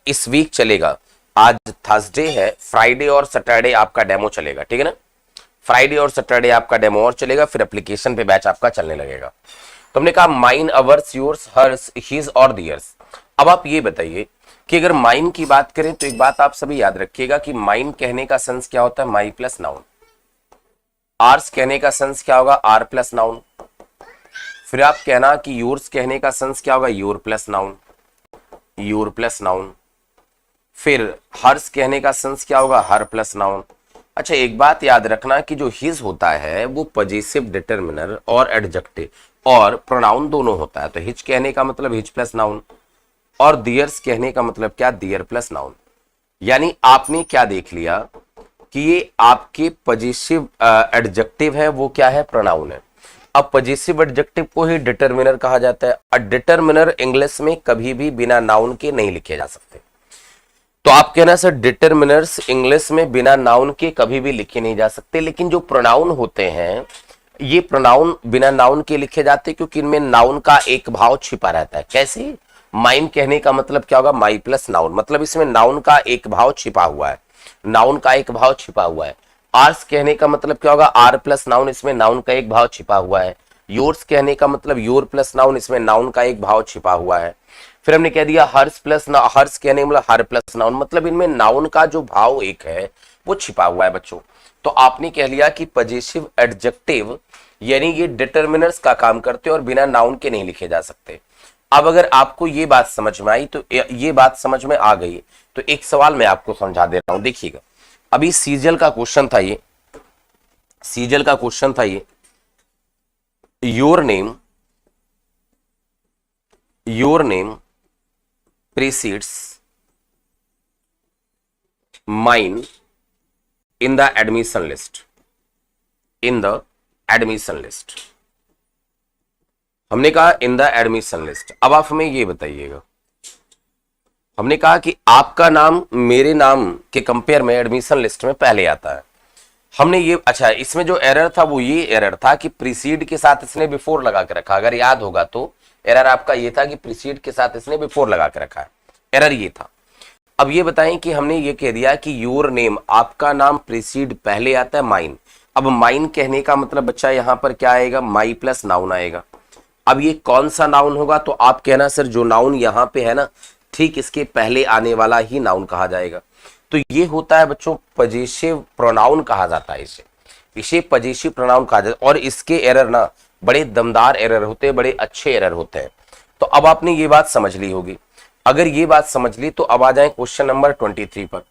इस वीक चलेगा, आज थर्सडे है, फ्राइडे और सैटरडे आपका डेमो चलेगा, ठीक है ना। फ्राइडे और सैटरडे आपका डेमो और चलेगा, फिर एप्लीकेशन पे बैच आपका चलने लगेगा। तो हमने कहा mine, ours, yours, hers, his और दियर्स। अब आप ये बताइए कि अगर माइन की बात करें तो एक बात आप सभी याद रखिएगा कि माइन कहने का सेंस क्या होता है? माई प्लस नाउन। आर्स कहने का सेंस क्या होगा? Are plus noun. फिर आप कहना कि योर्स कहने का सेंस क्या होगा? Your plus noun, your plus noun. फिर हर्स कहने का सेंस क्या होगा? हर प्लस नाउन। अच्छा, एक बात याद रखना कि जो हिज होता है वो पजेसिव डिटरमिनर और एडजेक्टिव और प्रोनाउन दोनों होता है। तो हिज कहने का मतलब हिज प्लस नाउन और दियर्स कहने का मतलब क्या? दियर प्लस नाउन। यानी आपने क्या देख लिया कि ये आपके पजेसिव एडजेक्टिव है, वो क्या है? प्रोनाउन है। अब पजेसिव एडजेक्टिव को ही डिटरमिनर कहा जाता है और डिटरमिनर इंग्लिश में कभी भी बिना नाउन के नहीं लिखे जा सकते। तो आप कहना सर डिटरमिनर्स इंग्लिश में बिना नाउन के कभी भी लिखे नहीं जा सकते, लेकिन जो प्रोनाउन होते हैं ये प्रोनाउन बिना नाउन के लिखे जाते हैं क्योंकि इनमें नाउन का एक भाव छिपा रहता है। कैसे? माइन कहने का मतलब क्या होगा? माई प्लस नाउन, मतलब इसमें नाउन का एक भाव छिपा हुआ है, नाउन का एक भाव छिपा हुआ है। आर्स कहने का मतलब क्या होगा? आर प्लस नाउन, इसमें नाउन का एक भाव छिपा हुआ है। योर्स कहने का मतलब योर प्लस नाउन, इसमें नाउन का एक भाव छिपा हुआ है। फिर हमने कह दिया हर्स प्लस हर्स कहने का मतलब हर प्लस नाउन, मतलब इनमें नाउन का जो भाव एक है वो छिपा हुआ है बच्चों। तो आपने कह लिया कि पजेसिव एडजेक्टिव यानी ये डिटरमिनर्स का काम करते हैं और बिना नाउन के नहीं लिखे जा सकते। अब अगर आपको ये बात समझ में आई तो ये बात समझ में आ गई तो एक सवाल मैं आपको समझा दे रहा हूं, देखिएगा। अभी सीजल का क्वेश्चन था ये, सीजल का क्वेश्चन था ये, your name precedes mine in the admission list, in the admission list। हमने कहा इन द एडमिशन लिस्ट। अब आप हमें ये बताइएगा, हमने कहा कि आपका नाम मेरे नाम के कंपेयर में एडमिशन लिस्ट में पहले आता है। हमने ये, अच्छा इसमें जो एरर था वो ये एरर था कि प्रीसीड के साथ इसने बिफोर लगा के रखा। अगर याद होगा तो एरर आपका ये था कि प्रीसीड के साथ इसने बिफोर लगा के रखा है, एरर ये था। अब ये बताएं कि हमने ये कह दिया कि योर नेम, आपका नाम प्रीसीड पहले आता है माइन। अब माइन कहने का मतलब बच्चा यहां पर क्या आएगा? माई प्लस नाउन आएगा। अब ये कौन सा नाउन होगा? तो आप कहना सर जो नाउन यहां पे है ना, ठीक इसके पहले आने वाला ही नाउन कहा जाएगा। तो ये होता है बच्चों पजेसिव प्रोनाउन कहा जाता है, इसे पजेसिव प्रोनाउन कहा जाता है। और इसके एरर ना बड़े दमदार एरर होते हैं, बड़े अच्छे एरर होते हैं। तो अब आपने ये बात समझ ली होगी। अगर ये बात समझ ली तो अब आ जाए क्वेश्चन नंबर 23 पर।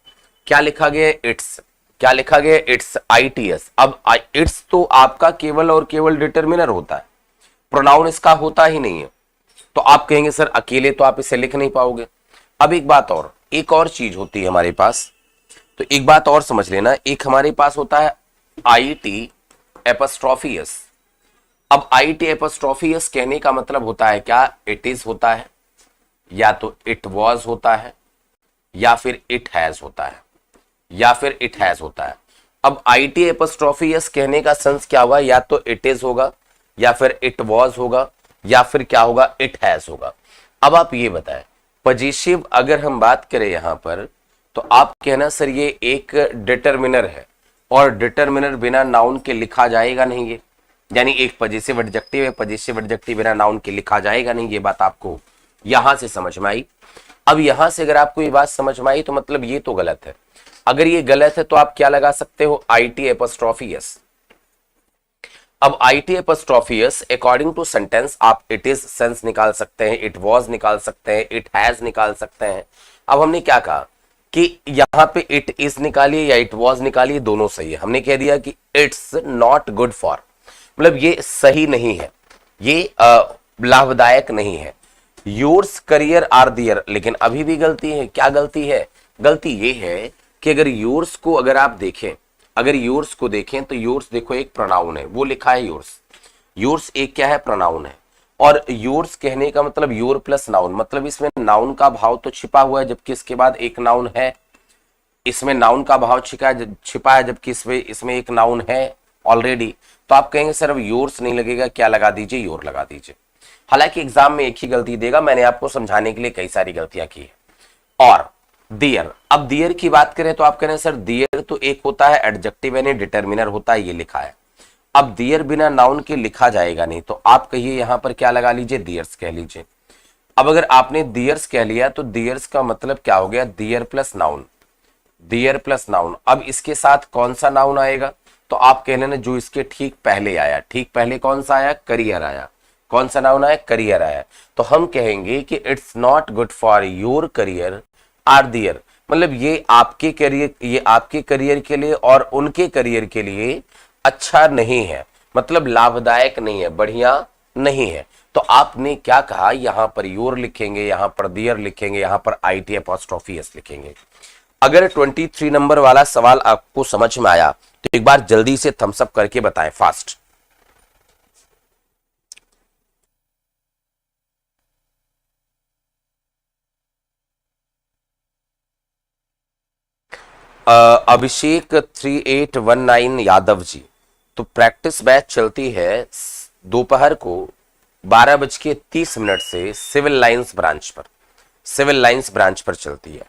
क्या लिखा गया? इट्स। क्या लिखा गया? It's, ITS। अब इट्स तो आपका केवल और केवल डिटरमिनर होता है, प्रोनाउन इसका होता ही नहीं है। तो आप कहेंगे सर अकेले तो आप इसे लिख नहीं पाओगे। अब एक बात और, एक और चीज होती है हमारे पास, तो एक बात और समझ लेना, एक हमारे पास होता है IT''S। अब IT''S कहने का मतलब होता है क्या? इट इज होता है, या तो इट वॉज होता है, या फिर इट हैज होता है, या फिर इट हैज होता है। अब IT''S कहने का सेंस क्या होगा? या तो इट इज होगा, या फिर इट वॉज होगा, या फिर क्या होगा? इट हैज होगा। अब आप ये बताएं, पजेसिव अगर हम बात करें यहां पर तो आप कहना सर ये एक डिटरमिनर है और डिटरमिनर बिना नाउन के लिखा जाएगा नहीं, ये यानी एक पजेसिव एडजेक्टिव है, पजेसिव एडजेक्टिव बिना नाउन के लिखा जाएगा नहीं। ये बात आपको यहां से समझ में आई। अब यहां से अगर आपको ये बात समझ में आई तो मतलब ये तो गलत है। अगर ये गलत है तो आप क्या लगा सकते हो? IT''S। अब IT apostrophes according to sentence आप इट इज सेंस निकाल सकते हैं, इट वाज निकाल सकते हैं, इट हैज निकाल सकते हैं। अब हमने क्या कहा कि यहां पे इट इज निकालिए या इट वाज निकालिए, दोनों सही है। हमने कह दिया कि इट्स नॉट गुड फॉर, मतलब ये सही नहीं है, ये लाभदायक नहीं है। योर्स करियर आर दियर, लेकिन अभी भी गलती है। क्या गलती है? गलती ये है कि अगर योर्स को अगर आप देखें, अगर योर्स को देखें तो योर्स देखो एक प्रोनाउन है, वो लिखा है योर्स। योर्स एक क्या है? प्रोनाउन है। और योर्स कहने का मतलब योर प्लस नाउन, मतलब इसमें नाउन का भाव तो छिपा हुआ है जबकि इसके बाद एक नाउन है। इसमें नाउन का भाव छिपा है जबकि इसमें एक नाउन है ऑलरेडी। तो आप कहेंगे सर अब योर्स नहीं लगेगा, क्या लगा दीजिए? योर लगा दीजिए। हालांकि एग्जाम में एक ही गलती देगा, मैंने आपको समझाने के लिए कई सारी गलतियां की है। और दियर, अब दियर की बात करें तो आप कह रहे हैं सर दियर तो एक होता है एडजेक्टिव यानी डिटरमिनर होता है, ये लिखा है। अब दियर बिना नाउन के लिखा जाएगा नहीं, तो आप कहिए यहां पर क्या लगा लीजिए? दियर्स कह लीजिए। अब अगर आपने दियर्स कह लिया तो दियर्स का मतलब क्या हो गया? दियर प्लस नाउन, दियर प्लस नाउन। अब इसके साथ कौन सा नाउन आएगा? तो आप कह लेना जो इसके ठीक पहले आया। ठीक पहले कौन सा आया? करियर आया। कौन सा नाउन आया? करियर आया। तो हम कहेंगे कि it's not good for your career or their, मतलब ये आपके करियर के लिए और उनके करियर के लिए अच्छा नहीं है, मतलब लाभदायक नहीं है, बढ़िया नहीं है। तो आपने क्या कहा? यहां पर योर लिखेंगे, यहां पर दियर लिखेंगे, यहां पर IT एपोस्ट्रोफी एस लिखेंगे। अगर 23 नंबर वाला सवाल आपको समझ में आया तो एक बार जल्दी से थम्स अप करके बताएं, फास्ट। अभिषेक 3819 यादव जी, तो प्रैक्टिस बैच चलती है दोपहर को 12:30 से सिविल लाइंस ब्रांच पर, सिविल लाइंस ब्रांच पर चलती है।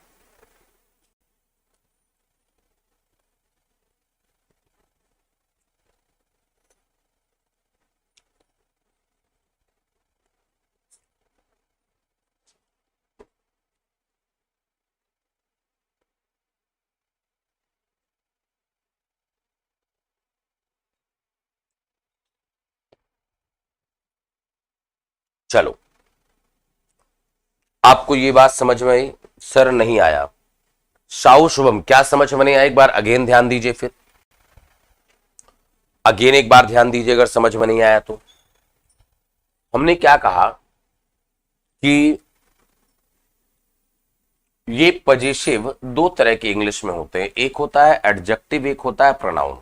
चलो, आपको ये बात समझ में आई? सर नहीं आया। शाहू शुभम, क्या समझ में नहीं आया? एक बार अगेन ध्यान दीजिए, फिर अगेन एक बार ध्यान दीजिए अगर समझ में नहीं आया तो। हमने क्या कहा कि ये पजेसिव दो तरह के इंग्लिश में होते हैं, एक होता है एडजेक्टिव, एक होता है प्रोनाउन।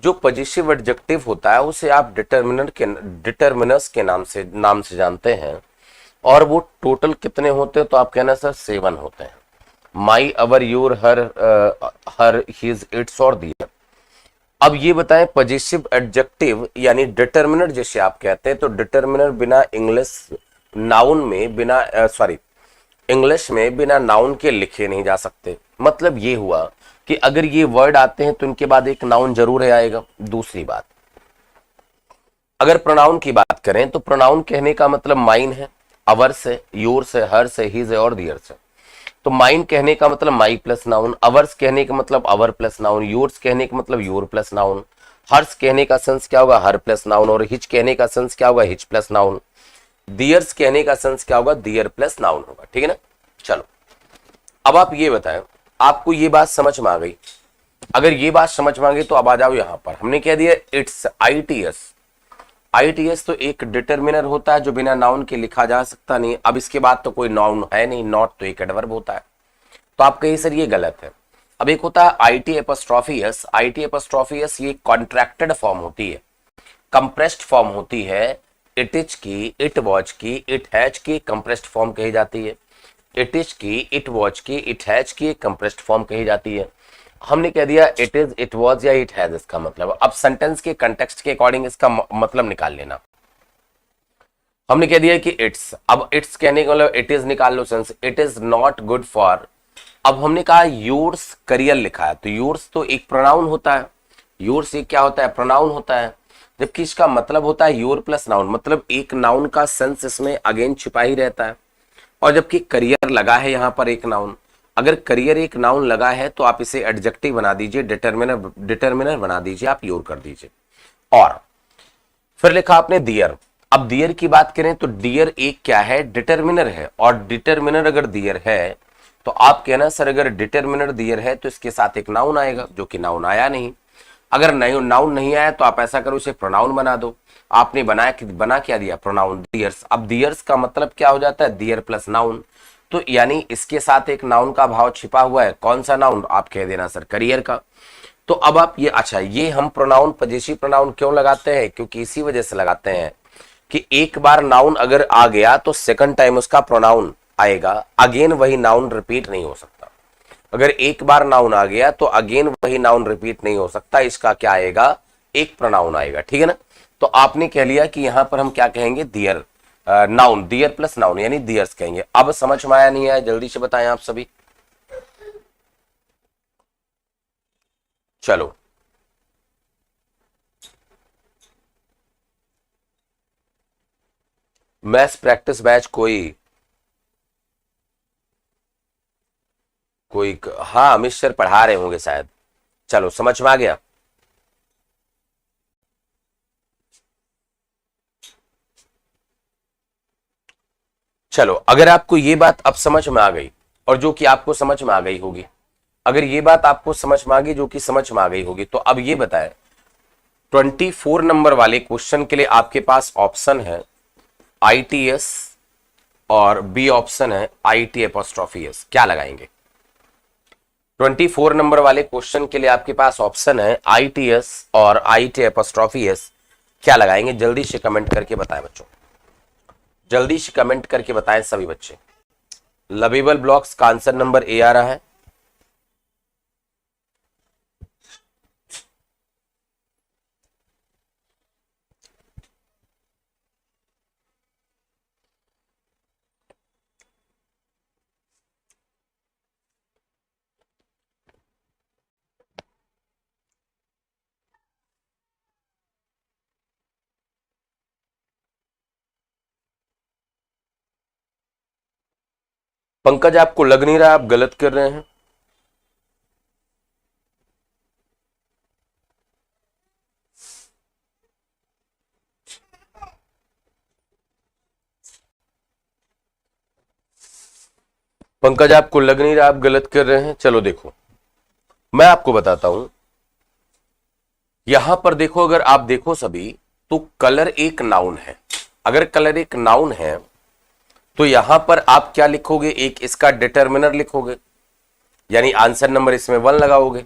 जो पजेसिव एडजेक्टिव होता है उसे आप डिटरमिनर्स के नाम से जानते हैं। और वो टोटल कितने होते हैं? तो आप कहना सर 7 होते हैं। माई, अवर, योर, हर, हिज, इट्स और दियर। अब ये बताएं पजेसिव एडजेक्टिव यानी डिटरमिनर जैसे आप कहते हैं, तो डिटरमिनर बिना इंग्लिश में बिना नाउन के लिखे नहीं जा सकते। मतलब ये हुआ कि अगर ये वर्ड आते हैं तो इनके बाद एक नाउन जरूर है आएगा। दूसरी बात, अगर प्रोनाउन की बात करें तो प्रोनाउन कहने का मतलब माइन है, अवर्स है, योर्स है, हर्स है, हिज है और दियर्स है। तो माइन कहने का मतलब माई प्लस नाउन, अवर्स कहने का मतलब अवर प्लस नाउन, योर्स कहने का मतलब योर प्लस नाउन, हर्स कहने का सेंस क्या होगा? हर प्लस नाउन, और हिच कहने का सेंस क्या होगा? Hitch plus noun. दियर्स कहने का सेंस क्या होगा? दियर प्लस नाउन होगा। ठीक है ना? चलो, अब आप ये बताएं, आपको ये बात समझ में आ गई? अगर ये बात समझ में आ गई तो अब आ जाओ यहां पर। हमने कह दिया इट्स ITS। ITS तो एक डिटरमिनर होता है जो बिना नाउन के लिखा जा सकता नहीं। अब इसके बाद तो कोई नाउन है नहीं, नॉट तो एक एडवर्ब होता है। तो आप कहिए सर ये गलत है। अब एक होता है IT एपोस्ट्रोफियस। IT एपोस्ट्रोफियस ये कॉन्ट्रैक्टेड फॉर्म होती है, कंप्रेस्ड फॉर्म होती है। इट इज की, इट वॉच की, इट हैज की कंप्रेस्ड फॉर्म कही जाती है। इट इज की, इट वॉच की, इट हैज की कंप्रेस्ड फॉर्म कही जाती है। हमने कह दिया इट इज, इट वॉज या इट हैज इसका मतलब। अब सेंटेंस के कंटेक्स्ट के अकॉर्डिंग इसका मतलब निकाल लेना। हमने कह दिया कि इट्स, अब इट्स कहने का मतलब इट इज निकाल लो sense, it is not good for. अब हमने कहा योर्स करियर लिखा है, तो योर्स तो एक प्रोनाउन होता है। योर्स एक क्या होता है? प्रोनाउन होता है, जबकि इसका मतलब होता है योर प्लस नाउन, मतलब एक नाउन का सेंस इसमें अगेन छिपा ही रहता है। और जबकि करियर लगा है यहां पर एक नाउन, अगर करियर एक नाउन लगा है तो आप इसे एडजेक्टिव बना दीजिए, डिटरमिनर बना दीजिए, आप योर कर दीजिए। और फिर लिखा आपने डियर। अब डियर की बात करें तो डियर एक क्या है, डिटरमिनर है, और डिटरमिनर अगर डियर है तो आप कहना सर अगर डिटरमिनर डियर है तो इसके साथ एक नाउन आएगा, जो कि नाउन आया नहीं। अगर नाउन नहीं आया तो आप ऐसा करो इसे प्रोनाउन बना दो। आपने बना क्या दिया, प्रोनाउन डियर्स। अब डियर्स का मतलब क्या हो जाता है, डियर प्लस नाउन। तो यानी इसके साथ एक नाउन का भाव छिपा हुआ है। कौन सा नाउन, आप कह देना सर करियर का। तो अब आप ये, अच्छा ये हम प्रोनाउन पजेशी प्रोनाउन क्यों लगाते हैं, क्योंकि इसी वजह से लगाते हैं कि एक बार नाउन अगर आ गया तो सेकंड टाइम उसका प्रोनाउन आएगा, अगेन वही नाउन रिपीट नहीं हो सकता। अगर एक बार नाउन आ गया तो अगेन वही नाउन रिपीट नहीं हो सकता, इसका क्या आएगा, एक प्रोनाउन आएगा, ठीक है ना। तो आपने कह लिया कि यहां पर हम क्या कहेंगे, दियर, नाउन, दियर प्लस नाउन यानी दियर्स कहेंगे। अब समझ में आया नहीं आया, जल्दी से बताएं आप सभी। चलो मैथ्स प्रैक्टिस बैच कोई हाँ अमित सर पढ़ा रहे होंगे शायद। चलो समझ में आ गया। चलो अगर आपको ये बात अब समझ में आ गई, और जो कि आपको समझ में आ गई होगी, अगर ये बात आपको समझ में आ गई, जो कि समझ में आ गई होगी, तो अब ये बताएं 24 नंबर वाले क्वेश्चन के लिए आपके पास ऑप्शन है ITS और बी ऑप्शन है IT एपोस्ट्रोफी एस। क्या लगाएंगे? 24 नंबर वाले क्वेश्चन के लिए आपके पास ऑप्शन है ITS और IT एपोस्ट्रोफी एस। क्या लगाएंगे? जल्दी से कमेंट करके बताएं बच्चों, जल्दी से कमेंट करके बताएं सभी बच्चे। लबेबल ब्लॉक्स का आंसर नंबर ए आ रहा है। पंकज आपको लग नहीं रहा आप गलत कर रहे हैं? पंकज आपको लग नहीं रहा आप गलत कर रहे हैं? चलो देखो मैं आपको बताता हूं। यहां पर देखो, अगर आप देखो सभी, तो कलर एक नाउन है। अगर कलर एक नाउन है तो यहां पर आप क्या लिखोगे, एक इसका डिटर्मिनर लिखोगे, यानी आंसर नंबर इसमें 1 लगाओगे।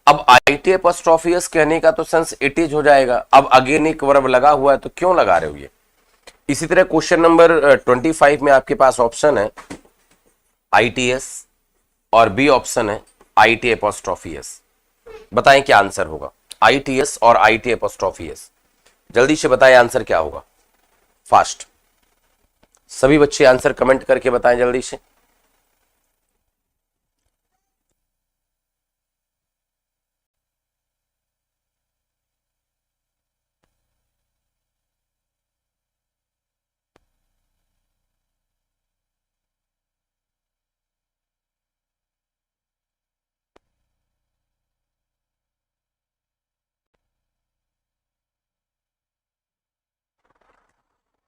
अब IT एपोस्ट्रोफियस कहने का तो सेंस इट इज हो जाएगा। अब अगेन एक वर्ब लगा हुआ है तो क्यों लगा रहे हो ये। इसी तरह क्वेश्चन नंबर 25 में आपके पास ऑप्शन है ITS और बी ऑप्शन है IT एपोस्ट्रोफी एस। बताएं क्या आंसर होगा, ITS और IT एपोस्ट्रोफी एस। जल्दी से बताएं आंसर क्या होगा, फास्ट सभी बच्चे आंसर कमेंट करके बताएं जल्दी से।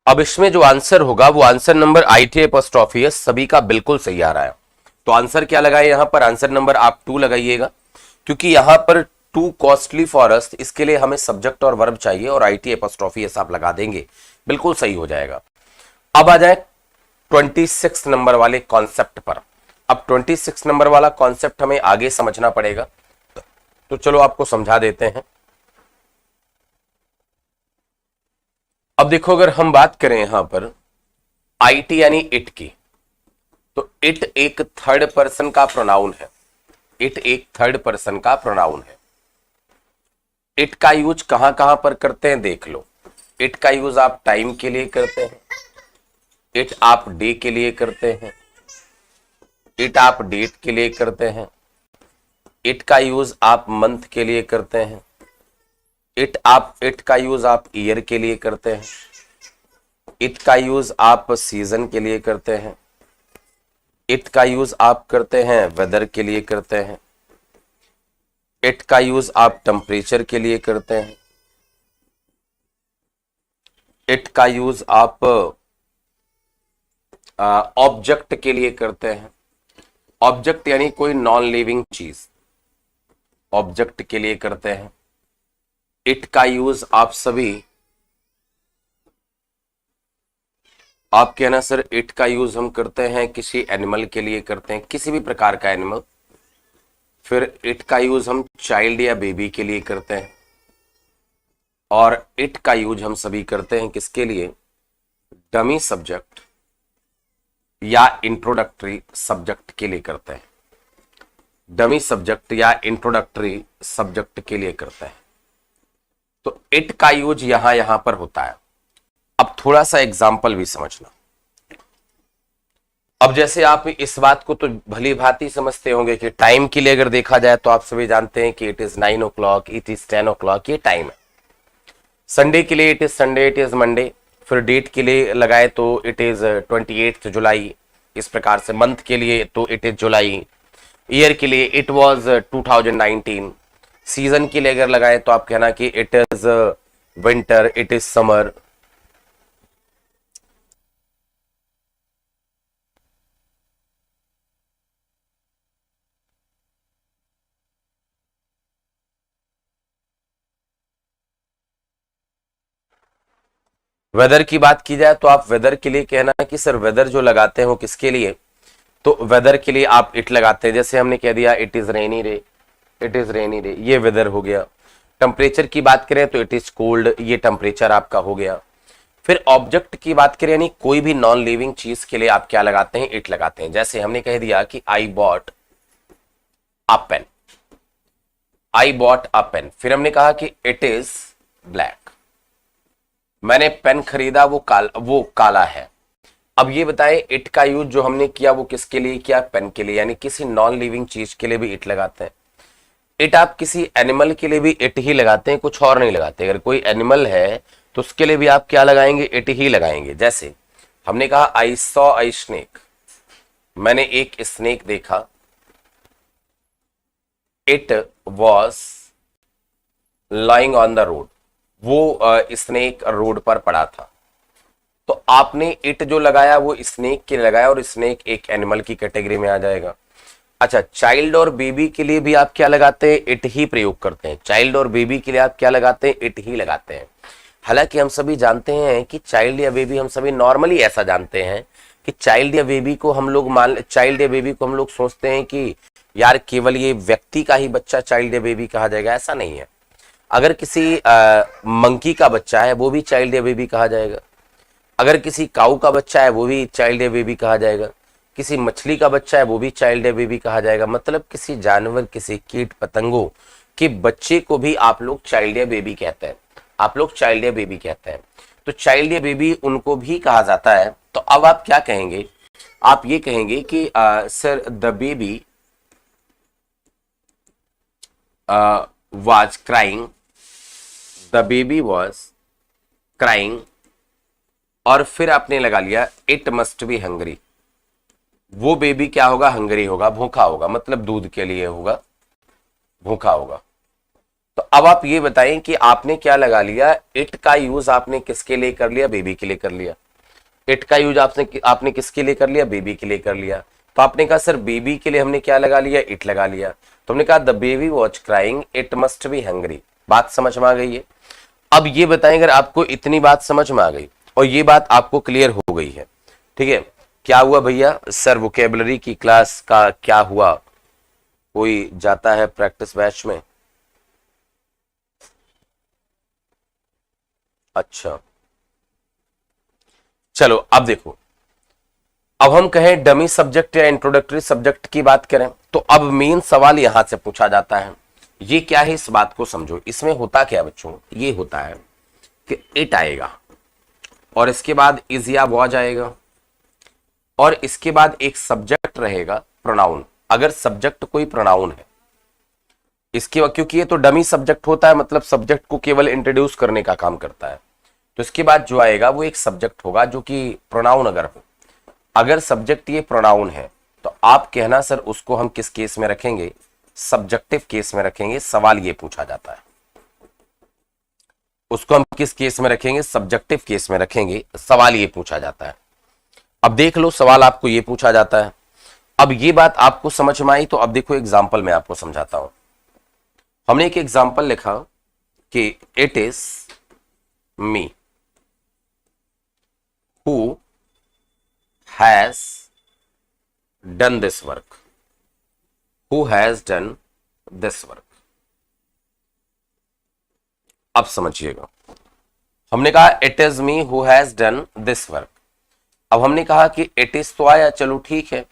अब इसमें जो आंसर होगा वो answer number IT apostrophe S सभी का बिल्कुल सही आ रहा है। तो आंसर क्या लगाए यहां पर, आंसर नंबर आप 2 लगाइएगा, क्योंकि यहां पर टू कॉस्टली फॉर अस, इसके लिए हमें सब्जेक्ट और वर्ब चाहिए, और IT एपोस्ट्रोफी एस आप लगा देंगे बिल्कुल सही हो जाएगा। अब आ जाए 26 नंबर वाले कॉन्सेप्ट पर। अब 26 नंबर वाला कॉन्सेप्ट हमें आगे समझना पड़ेगा, तो चलो आपको समझा देते हैं। अब देखो अगर हम बात करें यहां पर IT यानी इट की, तो इट एक थर्ड पर्सन का प्रोनाउन है। इट एक थर्ड पर्सन का प्रोनाउन है। इट का यूज कहां कहां पर करते हैं देख लो। इट का यूज आप टाइम के लिए करते हैं, इट आप डे के लिए करते हैं, इट आप डेट के लिए करते हैं, इट का यूज आप मंथ के लिए करते हैं, इट का यूज आप ईयर के लिए करते हैं, इट का यूज आप सीजन के लिए करते हैं, इट का यूज आप करते हैं वेदर के लिए करते हैं, इट का यूज आप टेम्परेचर के लिए करते हैं, इट का यूज आप ऑब्जेक्ट के लिए करते हैं। ऑब्जेक्ट यानी कोई नॉन लिविंग चीज, ऑब्जेक्ट के लिए करते हैं। इट का यूज आप सभी, आप कहना सर इट का यूज हम करते हैं किसी एनिमल के लिए करते हैं, किसी भी प्रकार का एनिमल। फिर इट का यूज हम चाइल्ड या बेबी के लिए करते हैं। और इट का यूज हम सभी करते हैं किसके लिए, डमी सब्जेक्ट या इंट्रोडक्टरी सब्जेक्ट के लिए करते हैं। डमी सब्जेक्ट या इंट्रोडक्टरी सब्जेक्ट के लिए करते हैं। तो इट का यूज यहां पर होता है। अब थोड़ा सा एग्जाम्पल भी समझना। अब जैसे आप इस बात को तो भली भांति समझते होंगे कि टाइम के लिए अगर देखा जाए तो आप सभी जानते हैं कि it is 9 o'clock, it is 10 o'clock, ये टाइम है। संडे के लिए it is Sunday, it is Monday. फिर डेट के लिए लगाए तो इट इज 28 जुलाई, इस प्रकार से। मंथ के लिए तो इट इज जुलाई। ईयर के लिए इट वॉज 2019। सीजन के लिए अगर लगाए तो आप कहना कि it is winter, it is summer. Weather की बात की जाए तो आप वेदर के लिए कहना है कि सर वेदर जो लगाते हैं वो किसके लिए, तो वेदर के लिए आप इट लगाते हैं। जैसे हमने कह दिया it is rainy day, it is rainy day, ये वेदर हो गया। टेम्परेचर की बात करें तो इट इज कोल्ड, ये टेम्परेचर आपका हो गया। फिर ऑब्जेक्ट की बात करें यानी कोई भी नॉन लिविंग चीज के लिए आप क्या लगाते हैं, इट लगाते हैं। जैसे हमने कह दिया कि I bought a pen, I bought a pen. फिर हमने कहा कि इट इज ब्लैक, मैंने पेन खरीदा, वो काला है। अब ये बताएं इट का यूज जो हमने किया वो किसके लिए किया, पेन के लिए। यानी किसी नॉन लिविंग चीज के लिए भी इट लगाते हैं। इट आप किसी एनिमल के लिए भी इट ही लगाते हैं, कुछ और नहीं लगाते। अगर कोई एनिमल है तो उसके लिए भी आप क्या लगाएंगे, इट ही लगाएंगे। जैसे हमने कहा आई सॉ अ स्नेक, मैंने एक स्नेक देखा। It was lying on the road, वो स्नेक रोड पर पड़ा था। तो आपने इट जो लगाया वो स्नेक के लिए लगाया, और स्नेक एक एनिमल की कैटेगरी में आ जाएगा। अच्छा, चाइल्ड और बेबी के लिए भी आप क्या लगाते हैं, इट ही प्रयोग करते हैं। चाइल्ड और बेबी के लिए आप क्या लगाते हैं, इट ही लगाते हैं। हालांकि हम सभी जानते हैं कि चाइल्ड या बेबी, हम सभी नॉर्मली ऐसा जानते हैं कि चाइल्ड या बेबी को हम लोग सोचते हैं कि यार केवल ये व्यक्ति का ही बच्चा चाइल्ड या बेबी कहा जाएगा, ऐसा नहीं है। अगर किसी मंकी का बच्चा है वो भी चाइल्ड या बेबी कहा जाएगा। अगर किसी काऊ का बच्चा है वो भी चाइल्ड या बेबी कहा जाएगा। किसी मछली का बच्चा है वो भी चाइल्ड या बेबी कहा जाएगा। मतलब किसी जानवर, किसी कीट पतंगों के बच्चे को भी आप लोग चाइल्ड या बेबी कहते हैं, आप लोग चाइल्ड या बेबी कहते हैं। तो चाइल्ड या बेबी उनको भी कहा जाता है। तो अब आप क्या कहेंगे, आप ये कहेंगे कि sir the baby was crying, the baby was crying, और फिर आपने लगा लिया it must be hungry, वो बेबी क्या होगा, हंगरी होगा, भूखा होगा। मतलब दूध के लिए होगा, भूखा होगा। तो अब आप ये बताएं कि आपने क्या लगा लिया, इट का यूज आपने किसके लिए कर लिया, बेबी के लिए कर लिया। इट का यूज आपने किसके लिए कर लिया, बेबी के लिए कर लिया। तो आपने कहा सर बेबी के लिए हमने क्या लगा लिया, इट लगा लिया। तो हमने कहा the baby was crying, it must be hungry. बात समझ में आ गई है। अब ये बताएं अगर आपको इतनी बात समझ में आ गई और ये बात आपको क्लियर हो गई है, ठीक है, क्या हुआ भैया, सर वोकेबलरी की क्लास का क्या हुआ, कोई जाता है प्रैक्टिस बैच में? अच्छा चलो अब देखो, अब हम कहें डमी सब्जेक्ट या इंट्रोडक्टरी सब्जेक्ट की बात करें तो अब मेन सवाल यहां से पूछा जाता है, ये क्या है, इस बात को समझो। इसमें होता क्या बच्चों, ये होता है कि इट आएगा और इसके बाद इज या वॉज आएगा और इसके बाद एक सब्जेक्ट रहेगा प्रोनाउन। अगर सब्जेक्ट कोई प्रोनाउन है इसके बाद, क्योंकि ये तो डमी सब्जेक्ट होता है, मतलब सब्जेक्ट को केवल इंट्रोड्यूस करने का काम करता है। तो इसके बाद जो आएगा वो एक सब्जेक्ट होगा जो कि प्रोनाउन अगर हो। अगर सब्जेक्ट ये प्रोनाउन है तो आप कहना सर उसको हम किस केस में रखेंगे, सब्जेक्टिव केस में रखेंगे। सवाल ये पूछा जाता है। उसको हम किस केस में रखेंगे, सब्जेक्टिव केस में रखेंगे। सवाल ये पूछा जाता है। अब देख लो, सवाल आपको ये पूछा जाता है। अब ये बात आपको समझ में आई तो अब देखो एग्जाम्पल मैं आपको समझाता हूं। हमने एक एग्जाम्पल लिखा कि it is me who has done this work, who has done this work. अब समझिएगा, हमने कहा it is me who has done this work. अब हमने कहा कि इट इज तो आया, चलो ठीक है।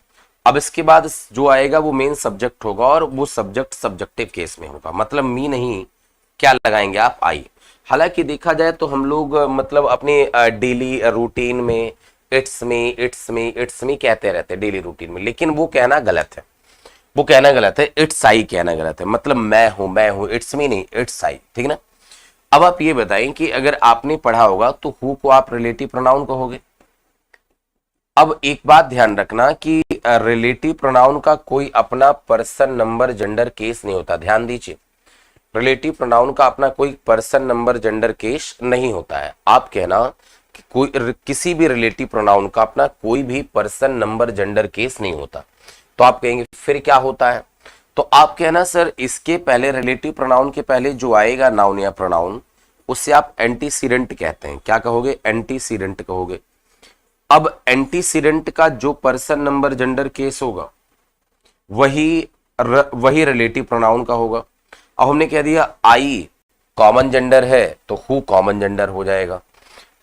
अब इसके बाद जो आएगा वो मेन सब्जेक्ट होगा और वो सब्जेक्ट सब्जेक्टिव केस में होगा, मतलब मी नहीं, क्या लगाएंगे आप, आई। हालांकि देखा जाए तो हम लोग मतलब अपने डेली रूटीन में it's me it's me it's me कहते रहते हैं डेली रूटीन में, लेकिन वो कहना गलत है। वो कहना गलत है, इट्स आई कहना गलत है। मतलब मैं हूं, इट्स मी नहीं, इट्स आई, ठीक ना। अब आप ये बताएं कि अगर आपने पढ़ा होगा तो हु को आप रिलेटिव प्रोनाउन कहोगे। अब एक बात ध्यान रखना कि रिलेटिव प्रोनाउन का कोई अपना पर्सन नंबर जेंडर केस नहीं होता। ध्यान दीजिए, रिलेटिव प्रोनाउन का अपना कोई पर्सन नंबर जेंडर केस नहीं होता है। आप कहना कि कोई किसी भी रिलेटिव प्रोनाउन का अपना कोई भी पर्सन नंबर जेंडर केस नहीं होता। तो आप कहेंगे फिर क्या होता है, तो आप कहना सर इसके पहले रिलेटिव प्रोनाउन के पहले जो आएगा नाउन या प्रोनाउन, उससे आप एंटीसीडेंट कहते हैं। क्या कहोगे, एंटीसीडेंट कहोगे। अब एंटीसीडेंट का जो पर्सन नंबर जेंडर केस होगा वही रिलेटिव प्रोनाउन का होगा। अब हमने कह दिया आई कॉमन जेंडर है तो हु कॉमन जेंडर हो जाएगा,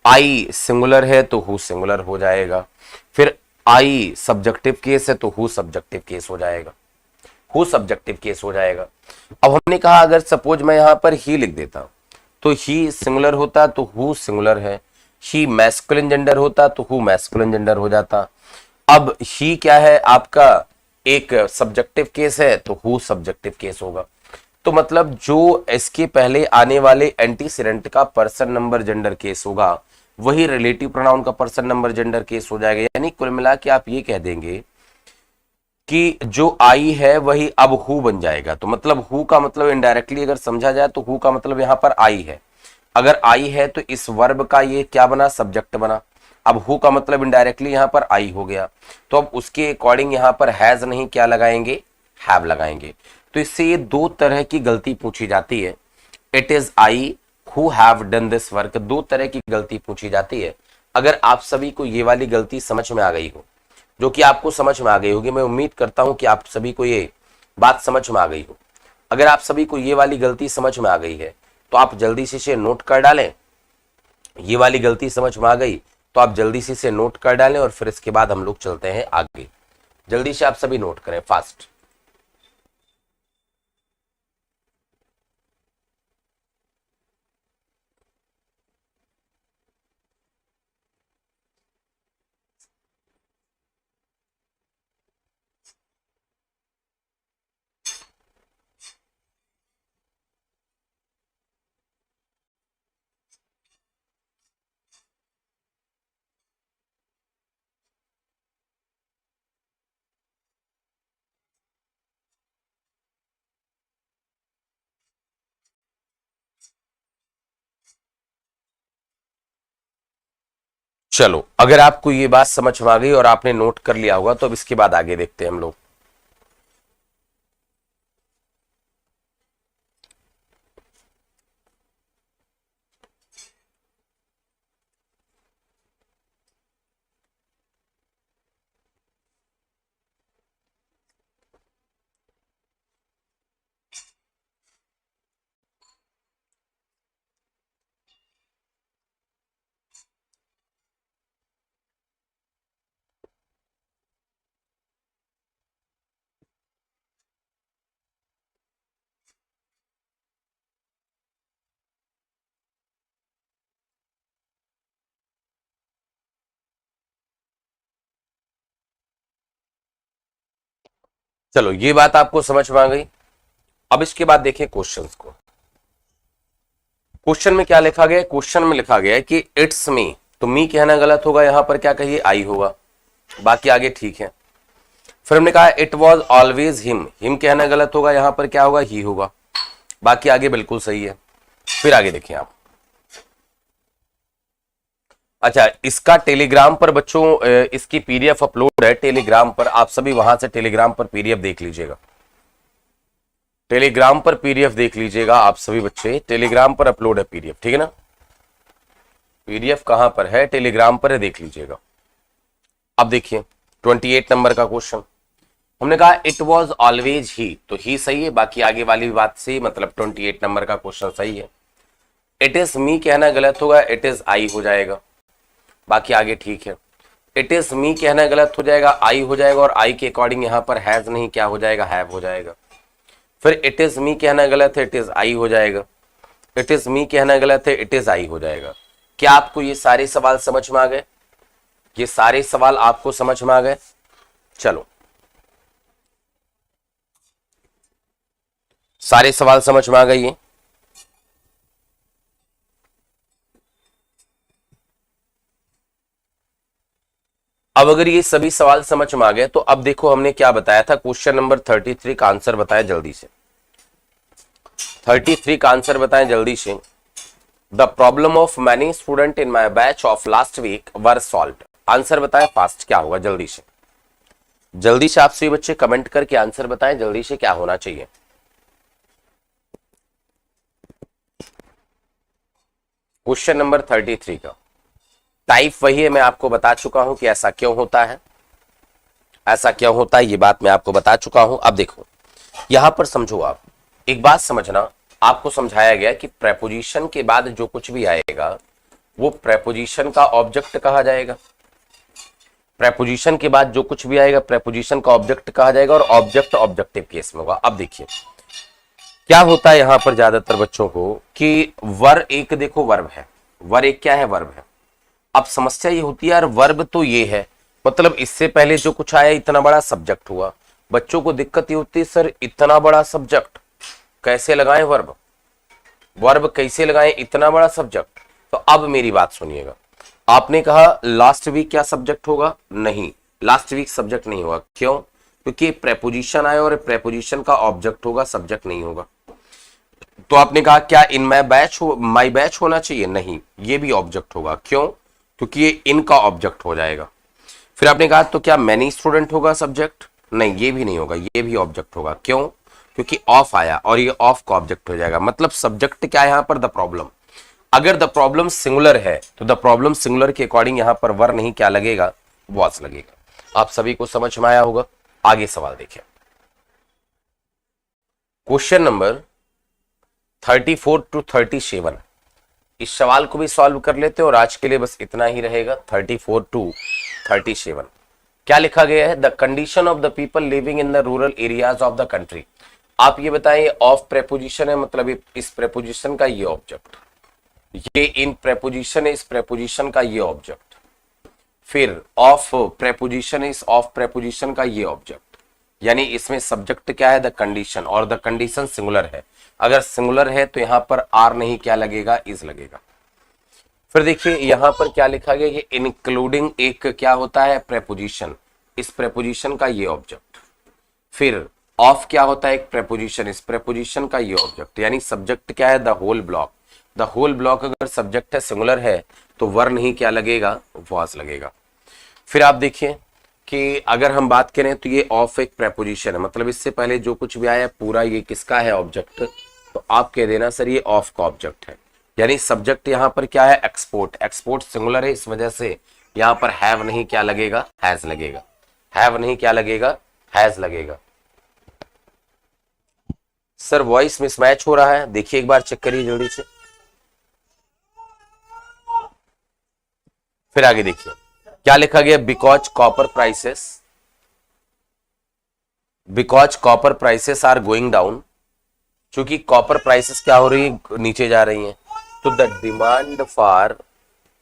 आई सिंगुलर है तो हु सिंगुलर हो जाएगा, फिर आई सब्जेक्टिव केस है तो हु सब्जेक्टिव केस हो जाएगा, हु सब्जेक्टिव केस हो जाएगा। अब हमने कहा अगर सपोज मैं यहां पर ही लिख देता तो ही सिंगुलर होता तो हु सिंगुलर है, ही मैस्कुलिन जेंडर होता तो हु मैस्कुलिन जेंडर हो जाता। अब ही क्या है आपका, एक सब्जेक्टिव केस है तो हु सब्जेक्टिव केस होगा। तो मतलब जो इसके पहले आने वाले एंटीसीडेंट का पर्सन नंबर जेंडर केस होगा वही रिलेटिव प्रोनाउन का पर्सन नंबर जेंडर केस हो जाएगा। यानी कुल मिला के आप ये कह देंगे कि जो आई है वही अब हु बन जाएगा। तो मतलब हु का मतलब इनडायरेक्टली अगर समझा जाए तो हु का मतलब यहां पर आई है। अगर आई है तो इस वर्ब का ये क्या बना, सब्जेक्ट बना। अब हु का मतलब इनडायरेक्टली यहां पर आई हो गया, तो अब उसके अकॉर्डिंग यहां पर हैज नहीं क्या लगाएंगे, हैव लगाएंगे। तो इससे ये दो तरह की गलती पूछी जाती है। It is I who have done this work, दो तरह की गलती पूछी जाती है। अगर आप सभी को ये वाली गलती समझ में आ गई हो, जो कि आपको समझ में आ गई होगी, मैं उम्मीद करता हूं कि आप सभी को ये बात समझ में आ गई हो। अगर आप सभी को ये वाली गलती समझ में आ गई है तो आप जल्दी से इसे नोट कर डालें। ये वाली गलती समझ में आ गई तो आप जल्दी से इसे नोट कर डालें और फिर इसके बाद हम लोग चलते हैं आगे। जल्दी से आप सभी नोट करें, फास्ट। चलो, अगर आपको ये बात समझ में आ गई और आपने नोट कर लिया होगा तो अब इसके बाद आगे देखते हैं हम लोग। चलो, ये बात आपको समझ में आ गई। अब इसके बाद देखें क्वेश्चंस को। क्वेश्चन में क्या लिखा गया है, क्वेश्चन में लिखा गया है कि इट्स मी, तो मी कहना गलत होगा, यहां पर क्या कहिए, आई होगा। बाकी आगे ठीक है। फिर हमने कहा it was always him, him कहना गलत होगा, यहां पर क्या होगा, ही होगा। बाकी आगे बिल्कुल सही है। फिर आगे देखिए आप, अच्छा, इसका टेलीग्राम पर बच्चों इसकी पीडीएफ अपलोड है टेलीग्राम पर, आप सभी वहां से टेलीग्राम पर पीडीएफ देख लीजिएगा। टेलीग्राम पर पीडीएफ देख लीजिएगा आप सभी बच्चे, टेलीग्राम पर अपलोड है पीडीएफ, ठीक है ना। पीडीएफ कहां पर है, टेलीग्राम पर है, देख लीजिएगा। अब देखिए 28 नंबर का क्वेश्चन, हमने कहा इट वॉज ऑलवेज ही, तो ही सही है, बाकी आगे वाली भी बात सही, मतलब 28 नंबर का क्वेश्चन सही है। इट इज मी कहना गलत होगा, इट इज आई हो जाएगा, बाकी आगे ठीक है। इट इज मी कहना गलत हो जाएगा, आई हो जाएगा, और आई के अकॉर्डिंग यहां पर हैज नहीं, क्या हो जाएगा, हैव हो जाएगा। फिर इट इज मी कहना गलत है, इट इज आई हो जाएगा। इट इज मी कहना गलत है, इट इज आई हो जाएगा। क्या आपको ये सारे सवाल समझ में आ गए? ये सारे सवाल आपको समझ में आ गए? चलो, सारे सवाल समझ में आ गए ये? अब अगर ये सभी सवाल समझ में आ गए तो अब देखो हमने क्या बताया था, क्वेश्चन नंबर 33 का आंसर बताया जल्दी से। 33 का आंसर बताएं जल्दी से। The problem of many student in my batch of last week were solved. Answer बताएं फास्ट, क्या होगा, जल्दी से। जल्दी से आप सभी बच्चे कमेंट करके आंसर बताएं जल्दी से, क्या होना चाहिए। क्वेश्चन नंबर 33 का टाइप वही है, मैं आपको बता चुका हूं कि ऐसा क्यों होता है, ऐसा क्यों होता है, ये बात मैं आपको बता चुका हूं। अब देखो यहां पर समझो, आप एक बात समझना, आपको समझाया गया कि प्रेपोजिशन के बाद जो कुछ भी आएगा वो प्रेपोजिशन का ऑब्जेक्ट कहा जाएगा। प्रेपोजिशन के बाद जो कुछ भी आएगा प्रेपोजिशन का ऑब्जेक्ट कहा जाएगा, और ऑब्जेक्ट ऑब्जेक्टिव केस में होगा। अब देखिए क्या होता है यहां पर ज्यादातर बच्चों को कि वर एक, देखो वर्ब है, वर एक क्या है, वर्ब है। अब समस्या ये होती है यार, वर्ब तो ये है, मतलब इससे पहले जो कुछ आया इतना बड़ा सब्जेक्ट हुआ। बच्चों को दिक्कत ये होती है सर इतना बड़ा सब्जेक्ट कैसे लगाएं, वर्ब वर्ब कैसे लगाएं, इतना बड़ा सब्जेक्ट। तो अब मेरी बात सुनिएगा, आपने कहा लास्ट वीक क्या सब्जेक्ट होगा, नहीं, लास्ट वीक सब्जेक्ट नहीं होगा। क्यों? क्योंकि प्रेपोजिशन आया और प्रेपोजिशन का ऑब्जेक्ट होगा, सब्जेक्ट नहीं होगा। तो आपने कहा क्या इन माई बैच माई बैच होना चाहिए, नहीं, ये भी ऑब्जेक्ट होगा। क्यों? क्योंकि ये इनका ऑब्जेक्ट हो जाएगा। फिर आपने कहा तो क्या मैनी स्टूडेंट होगा सब्जेक्ट, नहीं, ये भी नहीं होगा, ये भी ऑब्जेक्ट होगा। क्यों? क्योंकि ऑफ आया और ये ऑफ का ऑब्जेक्ट हो जाएगा। मतलब सब्जेक्ट क्या है यहां पर, द प्रॉब्लम। अगर द प्रॉब्लम सिंगुलर है तो द प्रॉब्लम सिंगुलर के अकॉर्डिंग यहां पर वर नहीं, क्या लगेगा, वॉज लगेगा। आप सभी को समझ में आया होगा। आगे सवाल देखिए, क्वेश्चन नंबर 34 टू 37। इस सवाल को भी सॉल्व कर लेते हैं और आज के लिए बस इतना ही रहेगा। 34 टू 37 क्या लिखा गया है, the condition of the people living in the rural areas of the country. आप ये बताएं, ऑफ प्रेपोजिशन है, मतलब इस प्रेपोजिशन का ये ऑब्जेक्ट, ये इन प्रेपोजिशन है, इस प्रेपोजिशन का ये ऑब्जेक्ट, फिर ऑफ प्रेपोजिशन है, इस ऑफ प्रेपोजिशन का ये ऑब्जेक्ट, यानी इसमें सब्जेक्ट क्या है, द कंडीशन, और द कंडीशन सिंगुलर है। अगर सिंगुलर है तो यहां पर आर नहीं, क्या लगेगा, इज लगेगा। फिर देखिए यहां पर क्या लिखा गया कि इंक्लूडिंग एक क्या होता है, प्रेपोजिशन, इस प्रेपोजिशन का ये ऑब्जेक्ट। फिर ऑफ क्या होता है, एक प्रेपोजिशन, इस प्रेपोजिशन का ये ऑब्जेक्ट, यानी सब्जेक्ट क्या है, the whole block. The whole block अगर सब्जेक्ट है, सिंगुलर है, तो वर नहीं, क्या लगेगा, वॉज लगेगा। फिर आप देखिए कि अगर हम बात करें तो ये ऑफ एक प्रेपोजिशन है, मतलब इससे पहले जो कुछ भी आया पूरा ये किसका है, ऑब्जेक्ट। तो आप कह देना सर ये ऑफ का ऑब्जेक्ट है, यानी सब्जेक्ट यहां पर क्या है, एक्सपोर्ट। एक्सपोर्ट सिंगुलर है, इस वजह से यहां पर हैव नहीं, क्या लगेगा, हैज लगेगा। हैव नहीं, क्या लगेगा, हैज लगेगा। सर वॉइस मिसमैच हो रहा है, देखिए एक बार चेक करिए जल्दी से। फिर आगे देखिए क्या लिखा गया, because copper prices are going down. चूंकि कॉपर प्राइसेस क्या हो रही है, नीचे जा रही हैं, तो the demand for